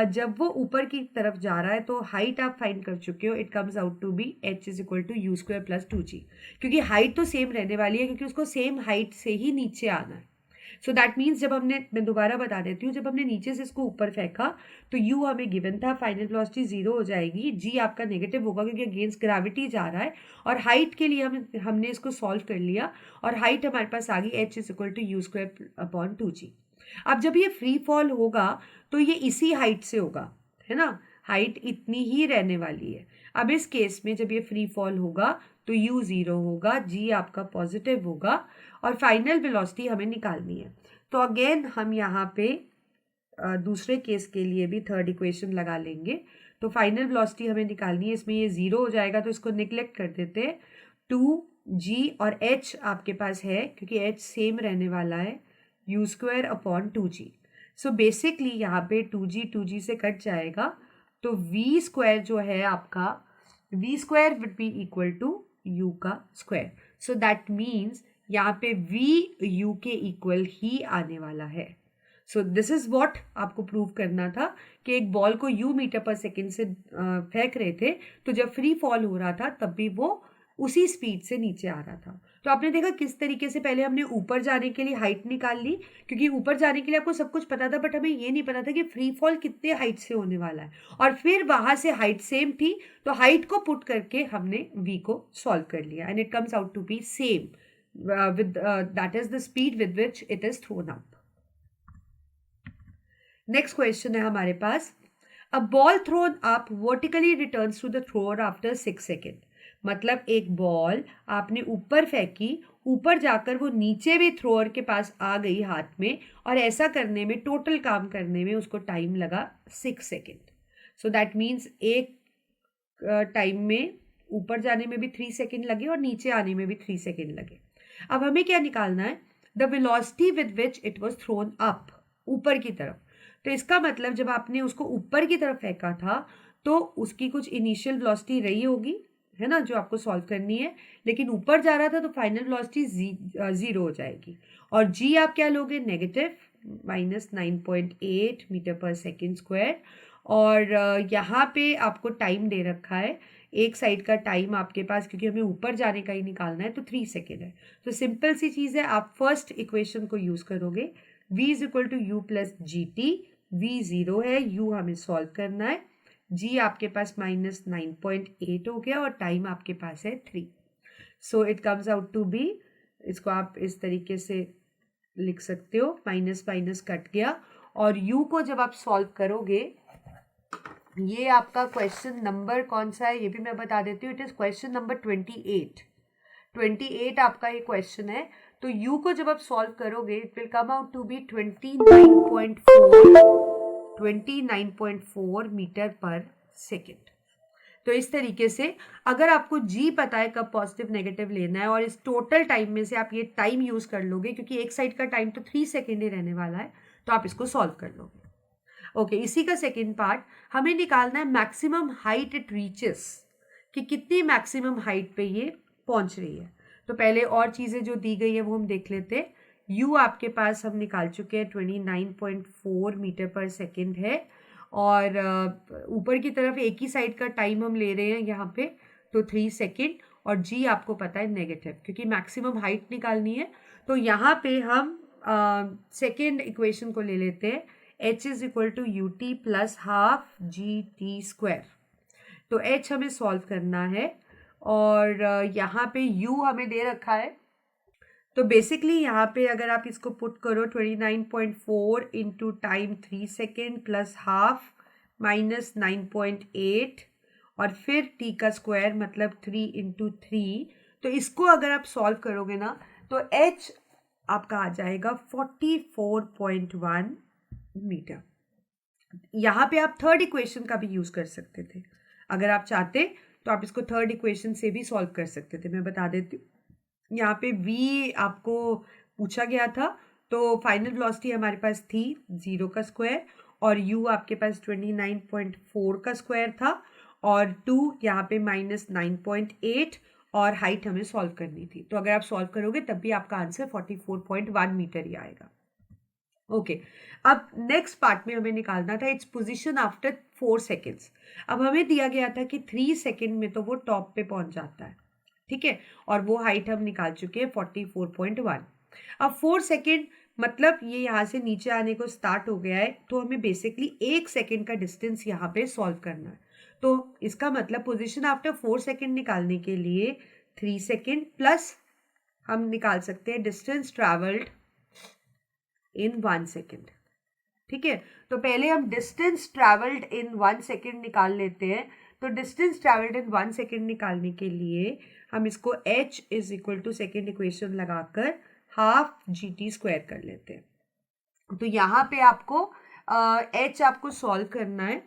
जब वो ऊपर की तरफ जा रहा है तो हाइट आप फाइंड कर चुके हो, it comes out to be h is equal to u square plus 2g, क्योंकि हाइट तो सेम रहने वाली है क्योंकि उसको सेम हाइट से ही नीचे आना है। सो दैट मीन्स जब हमने, मैं दोबारा बता देती हूँ, जब हमने नीचे से इसको ऊपर फेंका तो u हमें गिवन था, फाइनल वेलोसिटी 0 हो जाएगी, g आपका नेगेटिव होगा क्योंकि अगेंस्ट ग्रेविटी जा रहा है, और हाइट के लिए हमने इसको सॉल्व कर लिया, और हाइट हमारे पास आ गई h is equal to u square upon 2g। अब जब ये फ्री फॉल होगा तो ये इसी हाइट से होगा, है ना, हाइट इतनी ही रहने वाली है। अब इस केस में जब ये फ्री फॉल होगा तो u 0 होगा, g आपका पॉजिटिव होगा, और फाइनल वेलोसिटी हमें निकालनी है। तो अगेन हम यहाँ पे दूसरे केस के लिए भी थर्ड इक्वेशन लगा लेंगे। तो फाइनल वेलोसिटी हमें निकालनी है, इसमें ये 0 हो जाएगा तो इसको निग्लेक्ट कर देते हैं। 2g और h आपके पास है क्योंकि h सेम रहने वाला है, you square upon 2g। So basically यहाँ पे 2g से कट जाएगा, तो v स्क्वायर जो है आपका, v square would be equal to u का स्क्वायर। सो दैट मीन्स यहाँ पे v u के इक्वल ही आने वाला है। सो दिस इज वॉट आपको प्रूव करना था कि एक बॉल को u मीटर पर सेकेंड से फेंक रहे थे, तो जब फ्री फॉल हो रहा था तब भी वो उसी स्पीड से नीचे आ रहा था। तो आपने देखा किस तरीके से पहले हमने ऊपर जाने के लिए हाइट निकाल ली, क्योंकि ऊपर जाने के लिए आपको सब कुछ पता था, बट हमें ये नहीं पता था कि फ्री फॉल कितने हाइट से होने वाला है। और फिर वहां से हाइट सेम थी, तो हाइट को पुट करके हमने v को सॉल्व कर लिया, and it comes out to be same with that is the speed with which it is thrown up. Next question है हमारे पास, a ball thrown up vertically returns to the thrower after 6 second. मतलब एक ball आपने ऊपर फेंकी, ऊपर जाकर वो नीचे भी थ्रोअर के पास आ गई हाथ में, और ऐसा करने में, टोटल काम करने में उसको टाइम लगा 6 सेकेंड। सो दैट मीन्स एक टाइम में ऊपर जाने में भी 3 सेकेंड लगे और नीचे आने में भी 3 सेकेंड लगे। अब हमें क्या निकालना है, the velocity with which it was throne up, ऊपर की तरफ। तो इसका मतलब जब आपने उसको ऊपर की तरफ फेंका था तो उसकी कुछ इनिशियल वेलोसिटी रही होगी, है ना, जो आपको सॉल्व करनी है, लेकिन ऊपर जा रहा था तो फाइनल वेलोसिटी 0 हो जाएगी। और जी आप क्या लोगे, नेगेटिव -9.8 मीटर पर सेकेंड स्क्वायर। और यहाँ पे आपको टाइम दे रखा है, एक साइड का टाइम आपके पास, क्योंकि हमें ऊपर जाने का ही निकालना है, तो 3 सेकेंड है। तो सिंपल सी चीज़ है, आप फर्स्ट इक्वेशन को यूज़ करोगे, v is equal to u plus g t. v 0 है, u हमें सॉल्व करना है, g आपके पास -9.8 हो गया और टाइम आपके पास है 3। So it comes out to be, इसको आप इस तरीके से लिख सकते हो, माइनस माइनस कट गया, और u को जब आप सॉल्व करोगे, ये आपका क्वेश्चन नंबर कौन सा है ये भी मैं बता देती हूँ, इट इज क्वेश्चन नंबर 28 आपका ये क्वेश्चन है। तो u को जब आप सॉल्व करोगे, it will come out to be 29.4 metre पर सेकेंड। तो इस तरीके से अगर आपको g पता है कब पॉजिटिव नेगेटिव लेना है, और इस टोटल टाइम में से आप ये टाइम यूज कर लोगे, क्योंकि एक साइड का टाइम तो 3 सेकेंड ही रहने वाला है, तो आप इसको सॉल्व कर लोगे। ओके, इसी का सेकेंड पार्ट हमें निकालना है, मैक्सिमम हाइट इट रीचेस, कि कितनी मैक्सिमम हाइट पे ये पहुंच रही है। तो पहले और चीज़ें जो दी गई है वो हम देख लेते हैं। u आपके पास हम निकाल चुके हैं, 29.4 मीटर पर सेकेंड है, और ऊपर की तरफ एक ही साइड का टाइम हम ले रहे हैं यहाँ पे, तो 3 सेकेंड, और g आपको पता है नेगेटिव, क्योंकि मैक्सिमम हाइट निकालनी है। तो यहाँ पे हम सेकेंड इक्वेशन को ले लेते हैं, h is equal to u t plus half g t square. तो h हमें सॉल्व करना है, और यहाँ पे u हमें दे रखा है। तो बेसिकली यहाँ पे अगर आप इसको पुट करो, 29.4 into time 3 second plus half minus 9.8, और फिर t का स्क्वायर मतलब 3 इंटू 3, तो इसको अगर आप सॉल्व करोगे ना, तो h आपका आ जाएगा 44.1 मीटर। यहाँ पे आप थर्ड इक्वेशन का भी यूज कर सकते थे, अगर आप चाहते तो आप इसको थर्ड इक्वेशन से भी सॉल्व कर सकते थे। मैं बता देती हूँ, यहाँ पे v आपको पूछा गया था, तो फाइनल वेलोसिटी हमारे पास थी 0 का स्क्वायर, और u आपके पास 29.4 का स्क्वायर था, और 2 यहाँ पे -9.8, और हाइट हमें सॉल्व करनी थी। तो अगर आप सॉल्व करोगे तब भी आपका आंसर 44.1 मीटर ही आएगा। ओके, अब नेक्स्ट पार्ट में हमें निकालना था इट्स पोजीशन आफ्टर 4 सेकेंड्स। अब हमें दिया गया था कि 3 सेकेंड में तो वो टॉप पे पहुंच जाता है, ठीक है, और वो हाइट हम निकाल चुके हैं 44.1। अब 4 सेकेंड मतलब ये यहाँ से नीचे आने को स्टार्ट हो गया है, तो हमें बेसिकली 1 सेकेंड का डिस्टेंस यहाँ पे सॉल्व करना है। तो इसका मतलब पोजीशन आफ्टर 4 सेकेंड निकालने के लिए 3 सेकेंड प्लस हम निकाल सकते हैं डिस्टेंस ट्रैवल्ड इन 1 सेकेंड, ठीक है। तो पहले हम डिस्टेंस ट्रैवल्ड इन 1 सेकेंड निकाल लेते हैं। तो डिस्टेंस ट्रैवल्ड इन 1 सेकेंड निकालने के लिए हम इसको h is equal to second equation लगाकर हाफ जी टी स्क्वायर कर लेते हैं। तो यहाँ पे आपको h आपको सॉल्व करना है,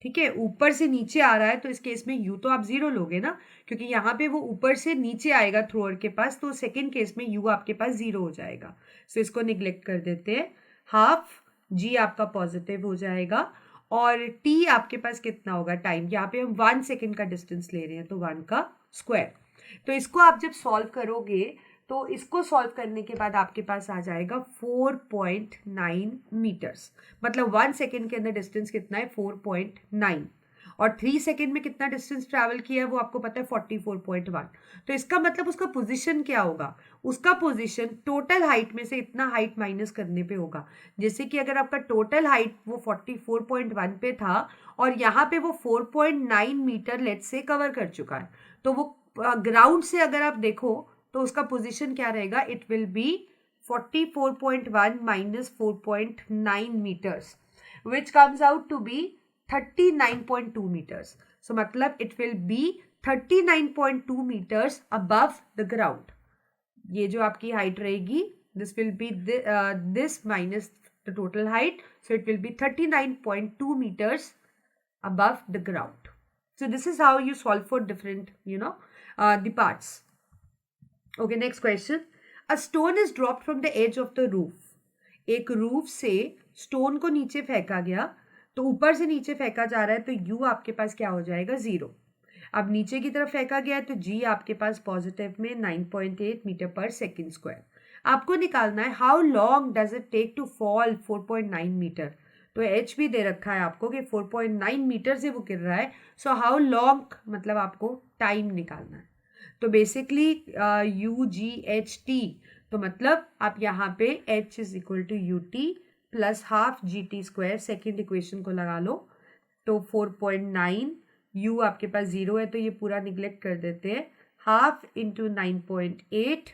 ठीक है, ऊपर से नीचे आ रहा है तो इस केस में u तो आप 0 लोगे ना, क्योंकि यहाँ पे वो ऊपर से नीचे आएगा थ्रोअर के पास, तो सेकेंड केस में u आपके पास 0 हो जाएगा। सो इसको निग्लेक्ट कर देते हैं। हाफ g आपका पॉजिटिव हो जाएगा और t आपके पास कितना होगा टाइम, यहाँ पे हम 1 सेकेंड का डिस्टेंस ले रहे हैं तो 1 का स्क्वायर। तो इसको आप जब सॉल्व करोगे तो इसको सॉल्व करने के बाद आपके पास आ जाएगा 4.9 मीटर्स। मतलब 1 सेकेंड के अंदर डिस्टेंस कितना है 4.9 और 3 सेकेंड में कितना डिस्टेंस ट्रैवल किया है वो आपको पता है 44.1। तो इसका मतलब उसका पोजीशन क्या होगा, उसका पोजीशन टोटल हाइट में से इतना हाइट माइनस करने पे होगा। जैसे कि अगर आपका टोटल हाइट वो 44.1 पे था और यहाँ पे वो 4.9 मीटर लेट से कवर कर चुका है, तो वो ग्राउंड से अगर आप देखो तो उसका पोजीशन क्या रहेगा, it will be 44.1 minus 4.9 meters which comes out to be 39.2 meters. So मतलब it will be 39.2 meters above the ground. ये जो आपकी हाइट रहेगी this will be this minus the total height, so it will be 39.2 meters above the ground. So this is how you solve for different, the parts. Okay, next question. A stone is dropped from the edge of the roof. एक roof से stone को नीचे फेंका गया, तो ऊपर से नीचे फेंका जा रहा है तो u आपके पास क्या हो जाएगा 0। अब नीचे की तरफ फेंका गया है तो g आपके पास पॉजिटिव में 9.8 मीटर पर सेकेंड स्क्वायर। आपको निकालना है how long does it take to fall 4.9 metre. तो h भी दे रखा है आपको कि 4.9 मीटर से वो गिर रहा है, सो हाउ लॉन्ग मतलब आपको टाइम निकालना है। तो basically u g h t, तो मतलब आप यहाँ पे h is equal to u t plus half g t square, second equation को लगा लो। तो 4.9, u आपके पास 0 है तो ये पूरा निग्लेक्ट कर देते हैं, हाफ इंटू 9.8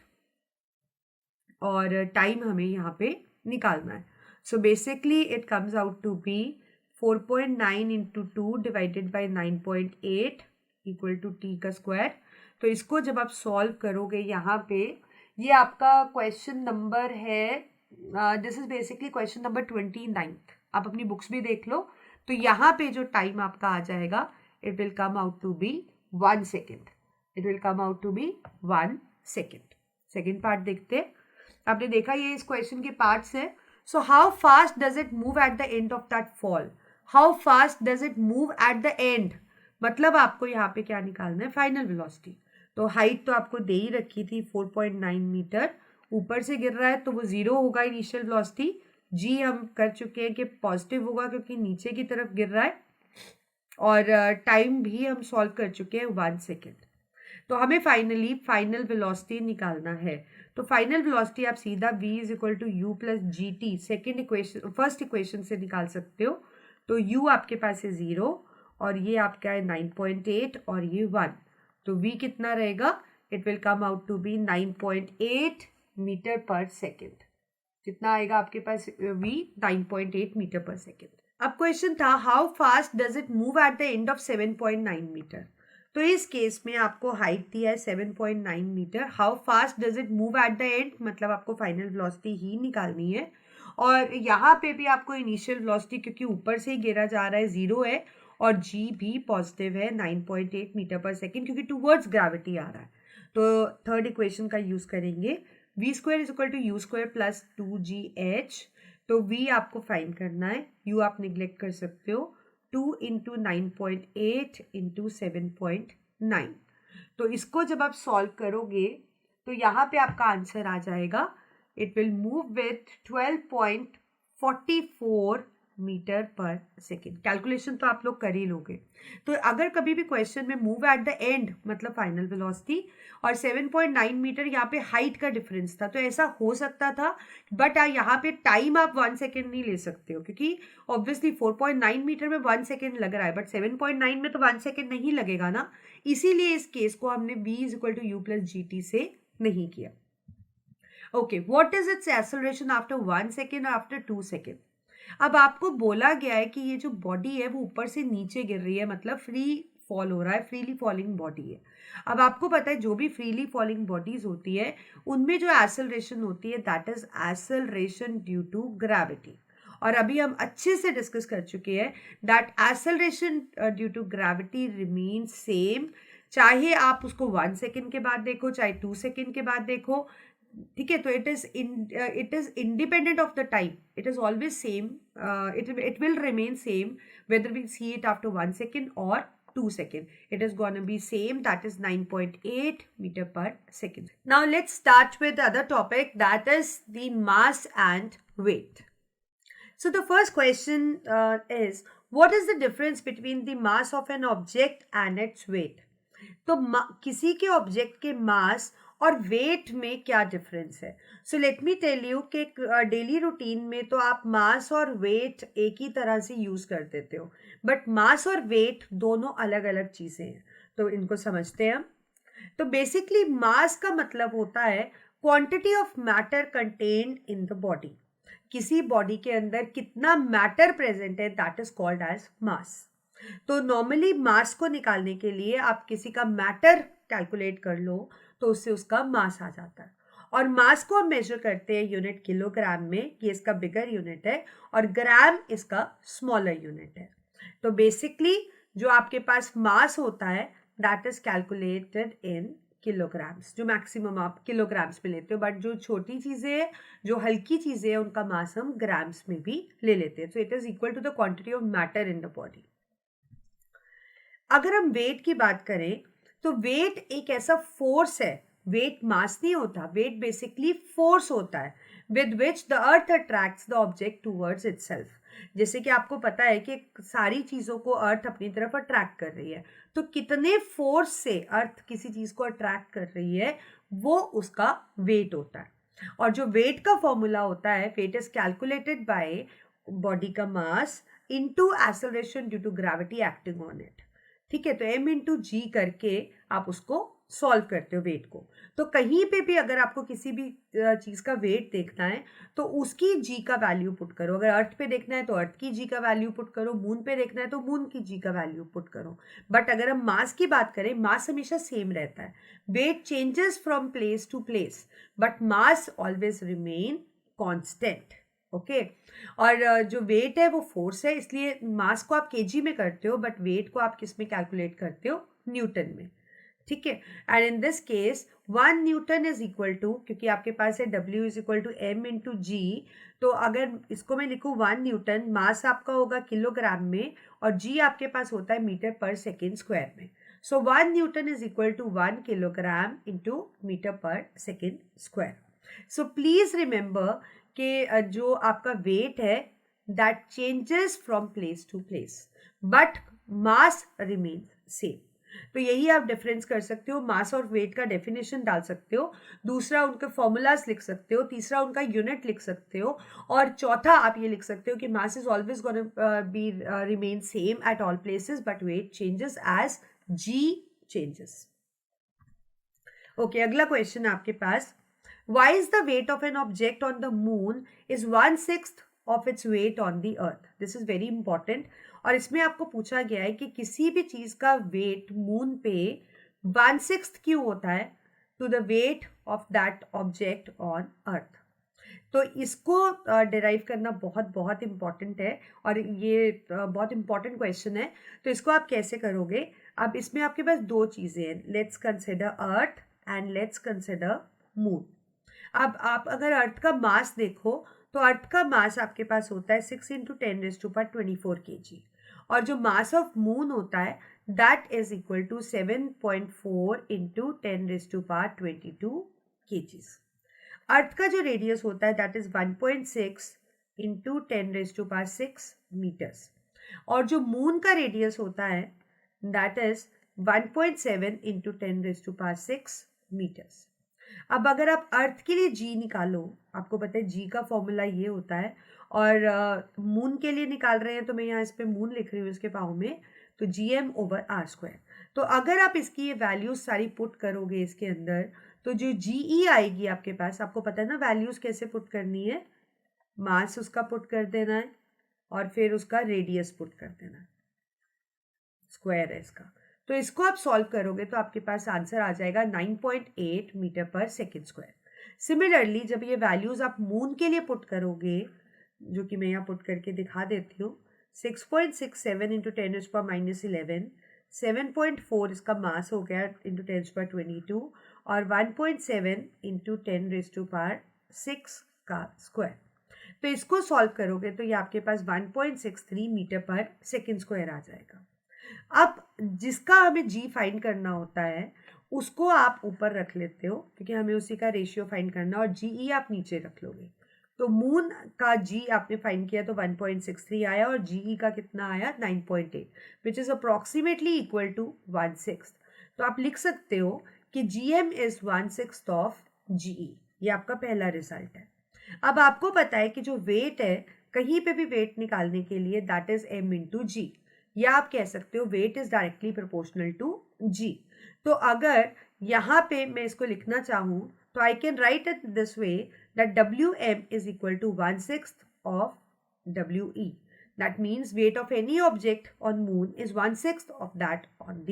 और टाइम हमें यहाँ पे निकालना है। So basically it comes out to be 4.9 into 2 divided by 9.8 equal to t का स्क्वायर। तो इसको जब आप सॉल्व करोगे यहाँ पे, ये आपका क्वेश्चन नंबर है, this is basically question number 29। आप अपनी बुक्स भी देख लो। तो यहाँ पे जो टाइम आपका आ जाएगा it will come out to be 1 second. It will come out to be 1 second. Second part देखते हैं। आपने देखा ये इस क्वेश्चन के पार्ट्स है। So how fast does it move at the end of that fall, how fast does it move at the end, मतलब आपको यहाँ पे क्या निकालना है फाइनल वेलोसिटी। तो हाइट तो आपको दे ही रखी थी 4.9 मीटर, ऊपर से गिर रहा है तो वो 0 होगा इनिशियल वेलोसिटी। जी हम कर चुके हैं कि पॉजिटिव होगा क्योंकि नीचे की तरफ गिर रहा है, और टाइम भी हम सॉल्व कर चुके हैं 1 सेकेंड। तो हमें फाइनली फाइनल वेलोसिटी निकालना है। तो फाइनल वेलोसिटी आप सीधा v is equal to u plus g t second equation first equation से निकाल सकते हो। तो u आपके पास है 0 और ये आपका है 9.8 और ये 1, तो v कितना रहेगा, it will come out to be 9.8 metre पर सेकेंड। कितना आएगा आपके पास v, 9.8 मीटर पर सेकेंड। अब क्वेश्चन था how fast does it move at the end of 7.9 metre. तो इस केस में आपको हाइट दिया है 7.9 metre, how fast does it move at the end मतलब आपको फाइनल वेलोसिटी ही निकालनी है। और यहाँ पे भी आपको इनिशियल वेलोसिटी क्योंकि ऊपर से ही गिरा जा रहा है 0 है और g भी पॉजिटिव है 9.8 मीटर पर सेकेंड क्योंकि टूवर्ड्स ग्रेविटी आ रहा है। तो थर्ड इक्वेशन का यूज करेंगे, v square is equal to u square plus 2gh। तो v आपको फाइंड करना है, u आप निग्लेक्ट कर सकते हो, 2 इंटू 9.8 इंटू 7.9। तो इसको जब आप सॉल्व करोगे तो यहाँ पे आपका आंसर आ जाएगा, it will move with 12.44 metre पर सेकेंड। कैलकुलेशन तो आप लोग कर ही लोगे। तो अगर कभी भी क्वेश्चन में मूव एट द एंड मतलब फाइनल वेलोसिटी और 7.9 मीटर यहाँ पे हाइट का डिफरेंस था, तो ऐसा हो सकता था, बट यहाँ पे टाइम आप 1 सेकेंड नहीं ले सकते हो क्योंकि ऑब्वियसली 4.9 मीटर में 1 सेकेंड लग रहा है बट 7.9 में तो 1 सेकेंड नहीं लगेगा ना, इसीलिए इस केस को हमने v is equal to u plus g t से नहीं किया। Okay, what is its acceleration after 1 second और आफ्टर 2 सेकेंड। अब आपको बोला गया है कि ये जो बॉडी है वो ऊपर से नीचे गिर रही है, मतलब फ्री फॉल हो रहा है, फ्रीली फॉलिंग बॉडी है। अब आपको पता है जो भी फ्रीली फॉलिंग बॉडीज होती है उनमें जो एक्सेलरेशन होती है that is acceleration due to gravity. और अभी हम अच्छे से डिस्कस कर चुके हैं that acceleration due to gravity remain same, चाहे आप उसको 1 सेकेंड के बाद देखो, चाहे 2 सेकेंड के बाद देखो, ठीक है. तो it is independent of the time, it is always same, it will remain same whether we see it after 1 second or 2 seconds. It is going to be same, that is 9.8 meter per second. Now let's start with the other topic, that is the mass and weight. So the first question is, what is the difference between the mass of an object and its weight? तो किसी के object के मास और wait में क्या difference है? So let me tell you कि daily routine में तो आप मास और वेट एक ही तरह से यूज कर देते हो, बट मास और वेट दोनों अलग अलग चीजें हैं. तो इनको समझते हैं हम. तो बेसिकली मास का मतलब होता है quantity of matter contained in the body. किसी बॉडी के अंदर कितना मैटर प्रेजेंट है, that is called as mass. तो नॉर्मली मास को निकालने के लिए आप किसी का मैटर कैलकुलेट कर लो तो उससे उसका मास आ जाता है. और मास को हम मेजर करते हैं यूनिट किलोग्राम में, ये इसका बिगर यूनिट है, और ग्राम इसका स्मॉलर यूनिट है. तो बेसिकली जो आपके पास मास होता है that is calculated in kilograms, जो मैक्सिमम आप किलोग्राम्स में लेते हो, बट जो छोटी चीज़ें हैं, जो हल्की चीज़ें हैं, उनका मास हम ग्राम्स में भी ले लेते हैं. So it is equal to the quantity of matter in the body. अगर हम वेट की बात करें तो वेट एक ऐसा फोर्स है, वेट मास नहीं होता, वेट बेसिकली फोर्स होता है with which the earth attracts the object towards itself. जैसे कि आपको पता है कि सारी चीज़ों को अर्थ अपनी तरफ अट्रैक्ट कर रही है, तो कितने फोर्स से अर्थ किसी चीज़ को अट्रैक्ट कर रही है वो उसका वेट होता है. और जो वेट का फॉर्मूला होता है, weight is calculated by body का mass into acceleration due to gravity acting on it. ठीक है. तो m इंटू जी करके आप उसको सॉल्व करते हो वेट को. तो कहीं पे भी अगर आपको किसी भी चीज़ का वेट देखना है तो उसकी जी का वैल्यू पुट करो. अगर अर्थ पे देखना है तो अर्थ की जी का वैल्यू पुट करो, मून पे देखना है तो मून की जी का वैल्यू पुट करो. बट अगर हम मास की बात करें, मास हमेशा सेम रहता है. Weight changes from place to place but mass always remain constant. Okay. और जो वेट है वो फोर्स है, इसलिए मास को आप केजी में करते हो बट वेट को आप किस में कैलकुलेट करते हो? न्यूटन में. ठीक है. And in this case 1 Newton is equal to, क्योंकि आपके पास है W is equal to M into G, तो अगर इसको मैं लिखूँ 1 न्यूटन, मास आपका होगा किलोग्राम में और जी आपके पास होता है मीटर पर सेकेंड स्क्वायर में. So 1 Newton is equal to 1 kilogram into meter पर second square. So please remember कि जो आपका वेट है that changes from place to place but mass remains same. तो यही आप डिफरेंस कर सकते हो. मास और वेट का डेफिनेशन डाल सकते हो, दूसरा उनके फॉर्मूलाज लिख सकते हो, तीसरा उनका यूनिट लिख सकते हो, और चौथा आप ये लिख सकते हो कि mass is always gonna be remain same at all places but weight changes as g changes. Okay. अगला क्वेश्चन आपके पास, why is the weight of an object on the moon is 1/6 of its weight on the earth? This is very important. और इसमें आपको पूछा गया है कि किसी भी चीज़ का वेट मून पे 1/6 क्यों होता है to the weight of that object on earth. तो इसको डिराइव करना बहुत बहुत इम्पॉर्टेंट है और ये बहुत इम्पॉर्टेंट क्वेश्चन है. तो इसको आप कैसे करोगे? अब इसमें आपके पास दो चीज़ें हैं, let's consider earth and let's consider moon. अब आप अगर अर्थ का मास देखो तो अर्थ का मास आपके पास होता है 6 इंटू 10⁻24 kg, और जो मास ऑफ मून होता है that is equal to 7.4 into 10⁻22 kg. Earth का जो रेडियस होता है दैट इज 1.6 इंटू 10⁻6 मीटर्स, और जो मून का रेडियस होता है दैट इज 1.7 इंटू 10⁻6 मीटर्स. अब अगर आप अर्थ के लिए जी निकालो, आपको पता है जी का फॉर्मूला ये होता है, और मून के लिए निकाल रहे हैं तो मैं यहाँ इस पे मून लिख रही हूँ इसके पाव में, तो GM/r². तो अगर आप इसकी ये वैल्यूज सारी पुट करोगे इसके अंदर तो जो GE आएगी आपके पास, आपको पता है ना वैल्यूज कैसे पुट करनी है, मास उसका पुट कर देना है और फिर उसका रेडियस पुट कर देना है, स्क्वायर है इसका. तो इसको आप सॉल्व करोगे तो आपके पास आंसर आ जाएगा 9.8 मीटर पर सेकेंड स्क्वायर. सिमिलरली जब ये वैल्यूज आप मून के लिए पुट करोगे जो कि मैं यहाँ पुट करके दिखा देती हूँ. 6.67 इंटू 10⁻⁻11, 7.4 इसका मास हो गया इंटू 10⁻22 और 1.7 इंटू 10⁻6 का स्क्वायर. तो इसको सॉल्व करोगे तो ये आपके पास 1.63 मीटर पर सेकेंड स्क्वायर आ जाएगा. अब जिसका हमें जी फाइंड करना होता है उसको आप ऊपर रख लेते हो क्योंकि हमें उसी का रेशियो फाइंड करना और जीई आप नीचे रख लोगे. तो मून का जी आपने फाइंड किया तो 1.63 आया और जीई का कितना आया 9.8 which is approximately equal to 1/6. तो आप लिख सकते हो कि जीएम इज 1/6 ऑफ जीई. ये आपका पहला रिजल्ट है. अब आपको पता है कि जो वेट है कहीं पे भी वेट निकालने के लिए that is M into G, या आप कह सकते हो weight is directly proportional to G. तो अगर यहाँ पे मैं इसको लिखना चाहूँ तो I can write it this way that Wm is equal to 1/6 of We. That means weight of any object on moon is 1/6 of that on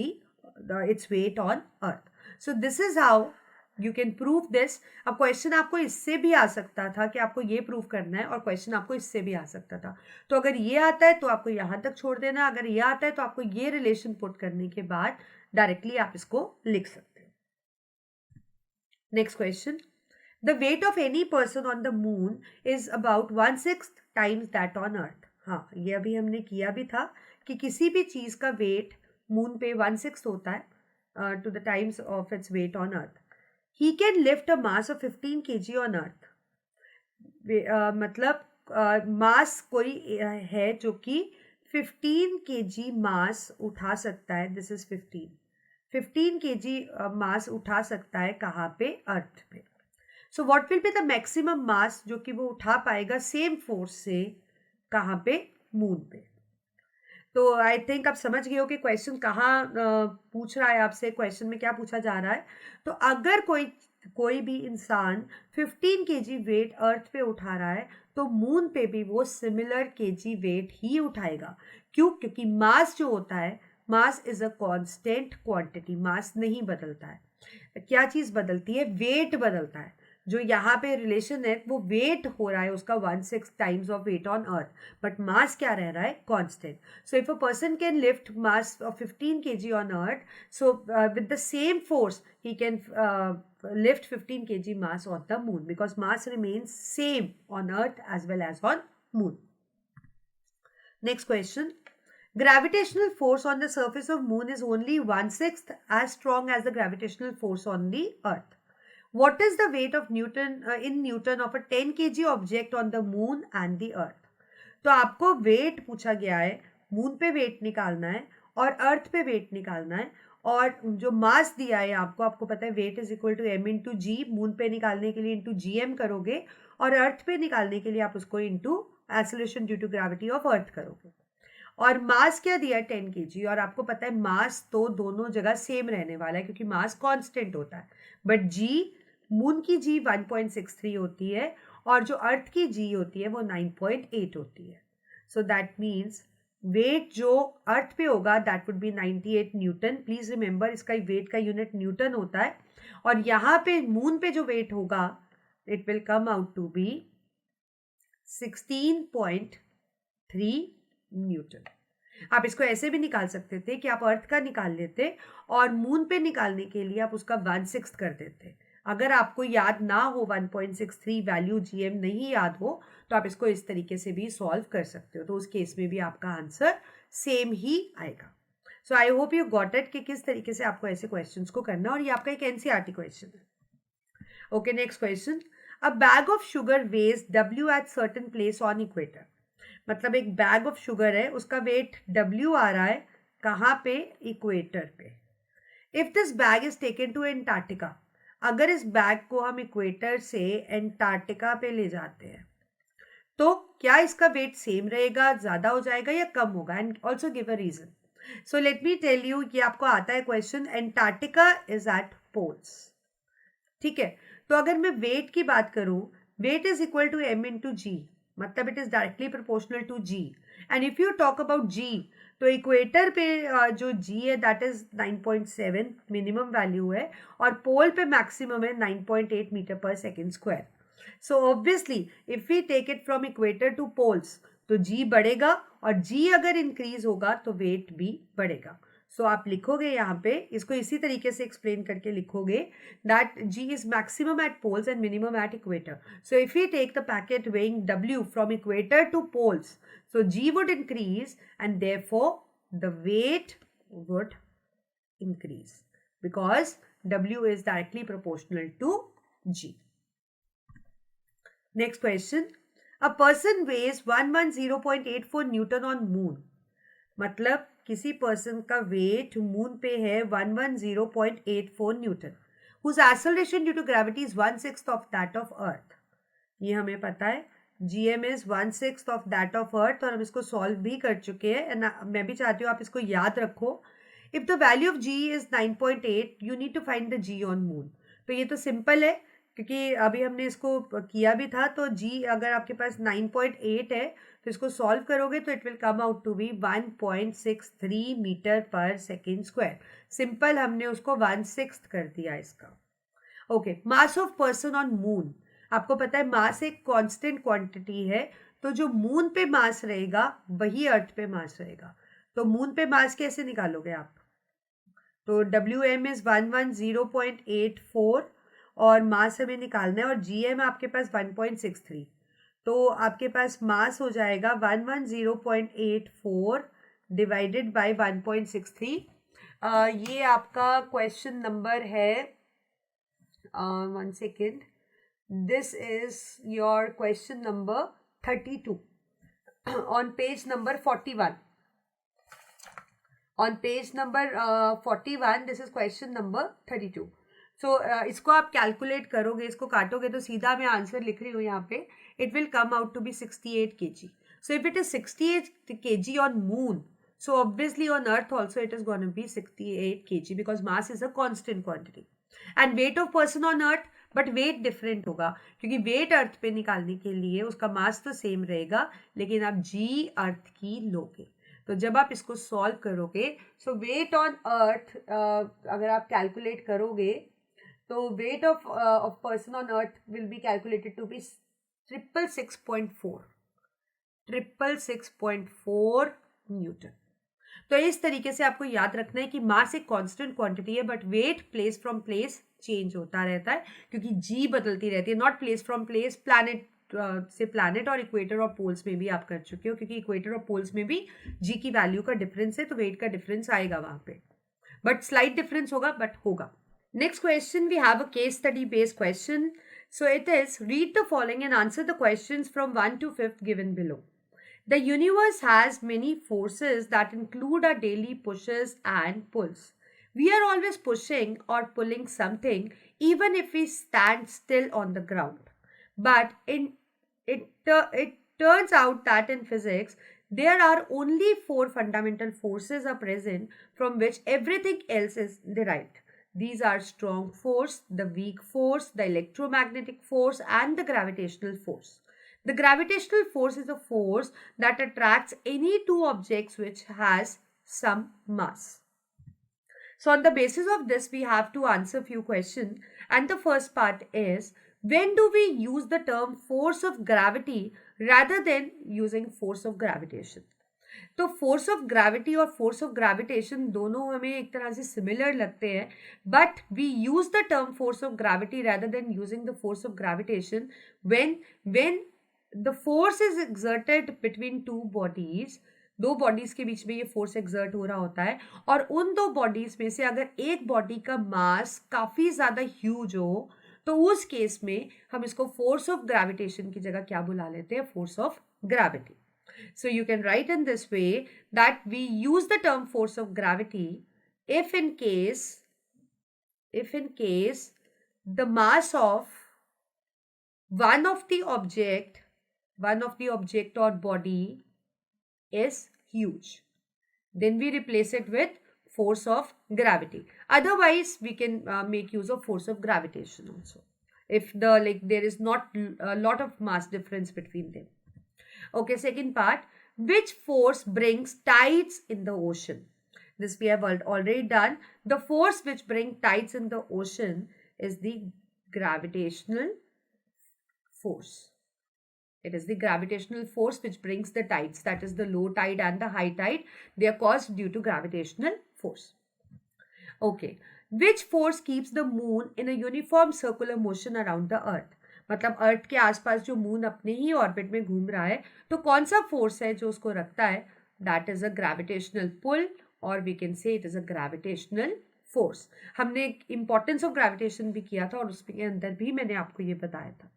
its weight on earth. So this is how you can prove this. अब question आपको इससे भी आ सकता था कि आपको ये prove करना है और क्वेश्चन आपको इससे भी आ सकता था. तो अगर ये आता है तो आपको यहाँ तक छोड़ देना, अगर ये आता है तो आपको ये रिलेशन पुट करने के बाद डायरेक्टली आप इसको लिख सकते हो. Next question. The weight of any person on the moon is about 1/6 times that on earth. हाँ, ये अभी हमने किया भी था कि किसी भी चीज़ का वेट मून पे 1/6 होता है to the times of its weight on earth. He can lift a mass of 15 kg on earth. मतलब मास कोई है जो कि 15 kg मास उठा सकता है. दिस इज 15 kg मास उठा सकता है कहाँ पे? अर्थ पे. So what will be the maximum mass जो कि वो उठा पाएगा सेम फोर्स से कहाँ पे? मून पे. तो आई थिंक आप समझ गए हो कि क्वेश्चन कहाँ पूछ रहा है आपसे. क्वेश्चन में क्या पूछा जा रहा है? तो अगर कोई भी इंसान 15 केजी वेट अर्थ पे उठा रहा है तो मून पे भी वो सिमिलर केजी वेट ही उठाएगा. क्यों? क्योंकि मास जो होता है, mass is a constant quantity. Mass नहीं बदलता है. क्या चीज़ बदलती है? वेट बदलता है. जो यहाँ पे रिलेशन है वो वेट हो रहा है उसका 1/6 times of weight on earth, but mass क्या रह रहा है? Constant. So if a person can lift mass of 15 kg on earth, so with the same force he can lift 15 kg mass on the moon because mass remains same on earth as well as on moon. Next question. Gravitational force on the surface of moon is only 1/6 as strong as the gravitational force on the earth. What is the weight of Newton in Newton of a 10 kg object on the moon and the earth? तो आपको wait पूछा गया है, moon पे wait निकालना है और अर्थ पे वेट निकालना है, और जो मास दिया है आपको पता है weight is equal to M into g. Moon पे निकालने के लिए इंटू जी एम करोगे और अर्थ पे निकालने के लिए आप उसको into acceleration due to gravity of earth करोगे. और मास क्या दिया है? 10 kg. और आपको पता है मास तो दोनों जगह सेम रहने वाला है क्योंकि मास कांस्टेंट होता है. बट जी, मून की जी 1.63 होती है और जो अर्थ की जी होती है वो 9.8 होती है. सो दैट मीन्स वेट जो अर्थ पे होगा that would B 98 Newton. Please remember इसका वेट का यूनिट न्यूटन होता है. और यहाँ पे मून पे जो वेट होगा it will come out to be 16.3 newton. आप इसको ऐसे भी निकाल सकते थे कि आप अर्थ का निकाल लेते और मून पे निकालने के लिए आप उसका 1/6 कर देते. अगर आपको याद ना हो 1.63 वैल्यू जीएम नहीं याद हो तो आप इसको इस तरीके से भी सॉल्व कर सकते हो. तो उस केस में भी आपका आंसर सेम ही आएगा. So I hope you got it कि किस तरीके से आपको ऐसे क्वेश्चंस को करना है, और ये आपका एक एनसीईआरटी क्वेश्चन है. Okay, next question. A bag of sugar weighs W at certain place on equator. मतलब एक बैग ऑफ शुगर है, उसका वेट W आ रहा है कहाँ पे? इक्वेटर पे. If this bag is taken to Antarctica, अगर इस बैग को हम इक्वेटर से एंटार्क्टिका पे ले जाते हैं तो क्या इसका वेट सेम रहेगा, ज्यादा हो जाएगा या कम होगा? And also give a reason. So let me tell you कि आपको आता है question. Antarctica is at poles. ठीक है, तो अगर मैं वेट की बात करूं, weight is equal to M into G, मतलब it is directly proportional to G. And if you talk about G, तो इक्वेटर पे जो जी है दैट इज 9.7 मिनिमम वैल्यू है और पोल पे मैक्सिमम है 9.8 मीटर पर second square. So obviously if we take it from equator to poles, तो g बढ़ेगा और g अगर इंक्रीज होगा तो वेट भी बढ़ेगा. सो आप लिखोगे यहाँ पे, इसको इसी तरीके से एक्सप्लेन करके लिखोगे that g is maximum at poles and minimum at equator. So if we take the packet weighing w from equator to poles, so g would increase and therefore the weight would increase because w is directly proportional to g. Next question. A person weighs 110.84 Newton on moon. मतलब किसी person का wait moon पे है 110.84 Newton, whose acceleration due to gravity is 1/6 of that of earth. ये हमें पता है, gm is 1/6 of that of earth और हम इसको सॉल्व भी कर चुके हैं एंड मैं भी चाहती हूँ आप इसको याद रखो. If the value of g is 9.8 you need to find the g on moon. तो ये तो सिंपल है क्योंकि अभी हमने इसको किया भी था. तो g अगर आपके पास 9.8 है तो इसको सॉल्व करोगे तो it will come out to be 1.63 meter पर सेकेंड स्क्वायर. सिंपल, हमने उसको 1/6 कर दिया इसका. Okay, mass of person on moon. आपको पता है मास एक कांस्टेंट क्वांटिटी है, तो जो मून पे मास रहेगा वही अर्थ पे मास रहेगा. तो मून पे मास कैसे निकालोगे आप? तो WM इज 110.84 और मास हमें निकालना है और GM आपके पास 1.63. तो आपके पास मास हो जाएगा 110.84 डिवाइडेड बाय 1.63. ये आपका क्वेश्चन नंबर है, one second, this is your question number 32 on page number 41. On page number 41, this is question number 32. So इसको आप कैलकुलेट करोगे, इसको काटोगे तो सीधा मैं आंसर लिख रही हूँ यहाँ पे. It will come out to be 68 kg. So if it is 68 kg on moon, so obviously on earth also it is going to be 68 kg because mass is a constant quantity. And weight of person on earth, but weight different होगा क्योंकि wait अर्थ पे निकालने के लिए उसका मास तो same रहेगा लेकिन आप जी अर्थ की लोगे. तो जब आप इसको सॉल्व करोगे, सो वेट ऑन अर्थ अगर आप कैलकुलेट करोगे तो weight of person on earth will be calculated to be 666.4 newton. तो इस तरीके से आपको याद रखना है कि मास एक कांस्टेंट क्वांटिटी है but weight place from place change होता रहता है क्योंकि जी बदलती रहती है. Not place from place, planet से प्लैनेट और इक्वेटर और पोल्स में भी आप कर चुके हो क्योंकि इक्वेटर और पोल्स में भी जी की वैल्यू का डिफरेंस है तो वेट का डिफरेंस आएगा वहां पे, बट स्लाइट डिफरेंस होगा बट होगा. Next question, we have a case study based question. So it is read the following and answer the questions from 1 to 5 given below. The universe has many forces that include our daily pushes and pulls. We are always pushing or pulling something even if we stand still on the ground. But it turns out that in physics, there are only 4 fundamental forces are present from which everything else is derived. These are strong force, the weak force, the electromagnetic force, and the gravitational force. The gravitational force is a force that attracts any two objects which has some mass. So on the basis of this, we have to answer few questions. And the first part is, when do we use the term force of gravity rather than using force of gravitation? तो force of gravity और force of gravitation दोनों हमें एक तरह से similar लगते हैं but we use the term force of gravity rather than using the force of gravitation when the force is exerted between two bodies. दो बॉडीज के बीच में ये फोर्स एक्सर्ट हो रहा होता है और उन दो बॉडीज में से अगर एक बॉडी का मास काफी ज्यादा ह्यूज हो तो उस केस में हम इसको फोर्स ऑफ ग्रेविटेशन की जगह क्या बुला लेते हैं? Force of gravity. So you can write in this way that we use the term force of gravity if in case the mass of one of the object or body is huge. Then we replace it with force of gravity. Otherwise, we can make use of force of gravitation also if there is not a lot of mass difference between them. Okay, second part, which force brings tides in the ocean? This we have already done. The force which brings tides in the ocean is the gravitational force. It is the gravitational force which brings the tides, that is the low tide and the high tide. They are caused due to gravitational force. Okay. Which force keeps the moon in a uniform circular motion around the earth? मतलब अर्थ के आसपास जो moon अपने ही orbit में घूम रहा है, तो कौन सा फोर्स है जो उसको रखता है? That is a gravitational pull, और we can say it is a gravitational force. हमने इंपॉर्टेंस ऑफ ग्रेविटेशन भी किया था और उसके अंदर भी मैंने आपको ये बताया था.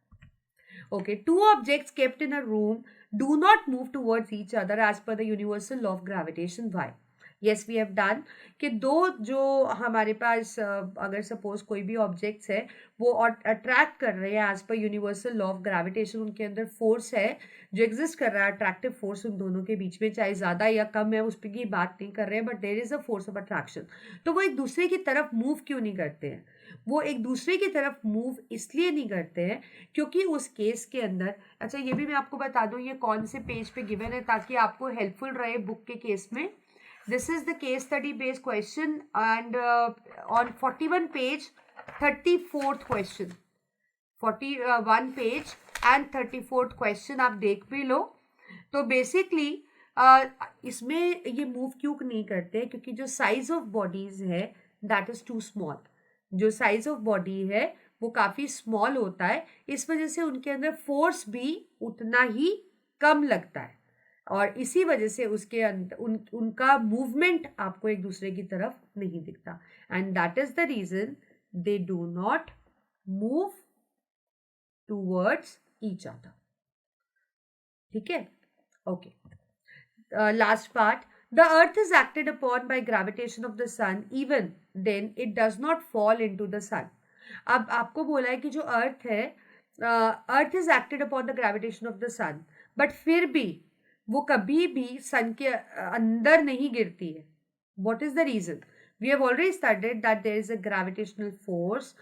Okay, two objects kept in a room do not move towards each other as per the universal law of gravitation. Why? Yes, we have done कि दो जो हमारे पास अगर सपोज कोई भी ऑब्जेक्ट्स है वो अट्रैक्ट कर रहे हैं as per universal law of gravitation, उनके अंदर फोर्स है जो एग्जिस्ट कर रहा है, अट्रैक्टिव फोर्स उन दोनों के बीच में, चाहे ज़्यादा या कम है उस पर की बात नहीं कर रहे हैं, but there is a force of attraction. तो वो एक दूसरे की तरफ मूव क्यों नहीं करते हैं? वो एक दूसरे की तरफ मूव इसलिए नहीं करते हैं क्योंकि उस केस के अंदर, अच्छा ये भी मैं आपको बता दूं ये कौन से पेज पे गिवन है ताकि आपको हेल्पफुल रहे बुक के केस में. This is the case study based question and on 41 page 34th question, 41 page and 34th question आप देख भी लो. तो बेसिकली इसमें ये मूव क्यों नहीं करते? क्योंकि जो साइज ऑफ बॉडीज है दैट इज टू स्मॉल. जो साइज ऑफ बॉडी है वो काफ़ी स्मॉल होता है, इस वजह से उनके अंदर फोर्स भी उतना ही कम लगता है और इसी वजह से उसके अंदर उनका मूवमेंट आपको एक दूसरे की तरफ नहीं दिखता. And that is the reason they do not move towards each other. ठीक है, okay. Last part. The earth is acted upon by gravitation of the sun, even then it does not fall into the sun. अब आपको बोला है कि जो earth है, earth is acted upon the gravitation of the sun, but फिर भी वो कभी भी सन के अंदर नहीं गिरती है. What is the reason? We have already studied that there is a gravitational force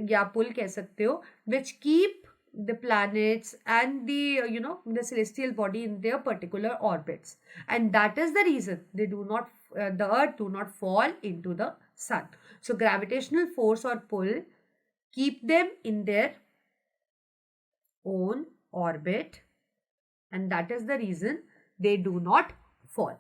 या पुल कह सकते हो, which keep the planets and the celestial body in their particular orbits, and that is the reason they do not the earth do not fall into the sun. So gravitational force or pull keep them in their own orbit, and that is the reason they do not fall.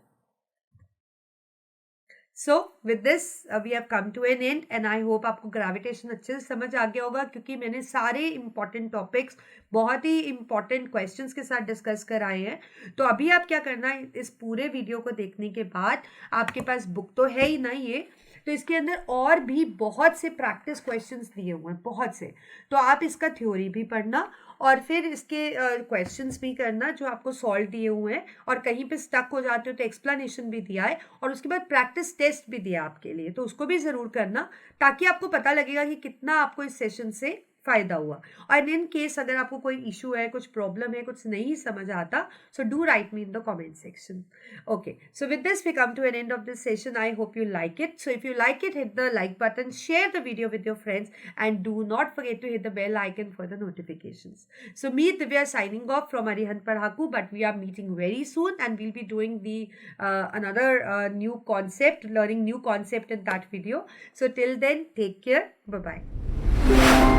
So with this we have come to an end and I hope आपको gravitation अच्छे से समझ आ गया होगा क्योंकि मैंने सारे important topics बहुत ही इंपॉर्टेंट क्वेश्चंस के साथ डिस्कस कराए हैं. तो अभी आप क्या करना है, इस पूरे वीडियो को देखने के बाद आपके पास बुक तो है ही ना ये, तो इसके अंदर और भी बहुत से प्रैक्टिस क्वेश्चंस दिए हुए हैं, बहुत से. तो आप इसका थ्योरी भी पढ़ना और फिर इसके क्वेश्चंस भी करना जो आपको सॉल्व दिए हुए हैं, और कहीं पे स्टक हो जाते हो तो एक्सप्लेनेशन भी दिया है और उसके बाद प्रैक्टिस टेस्ट भी दिया आपके लिए, तो उसको भी ज़रूर करना ताकि आपको पता लगेगा कि कितना आपको इस सेशन से फ़ायदा हुआ. और इन केस अगर आपको कोई इशू है, कुछ प्रॉब्लम है, कुछ नहीं समझ आता, so do write me in the comment section. Okay, so with this we come to an end of this session. I hope you like it. So if you like it, hit the like button, share the video with your friends, and do not forget to hit the bell icon for the notifications. So me, Divya, signing off from Arihant Padhaku, but we are meeting very soon and we'll be doing the another new concept, learning new concept in that video. So till then, take care. Bye-bye.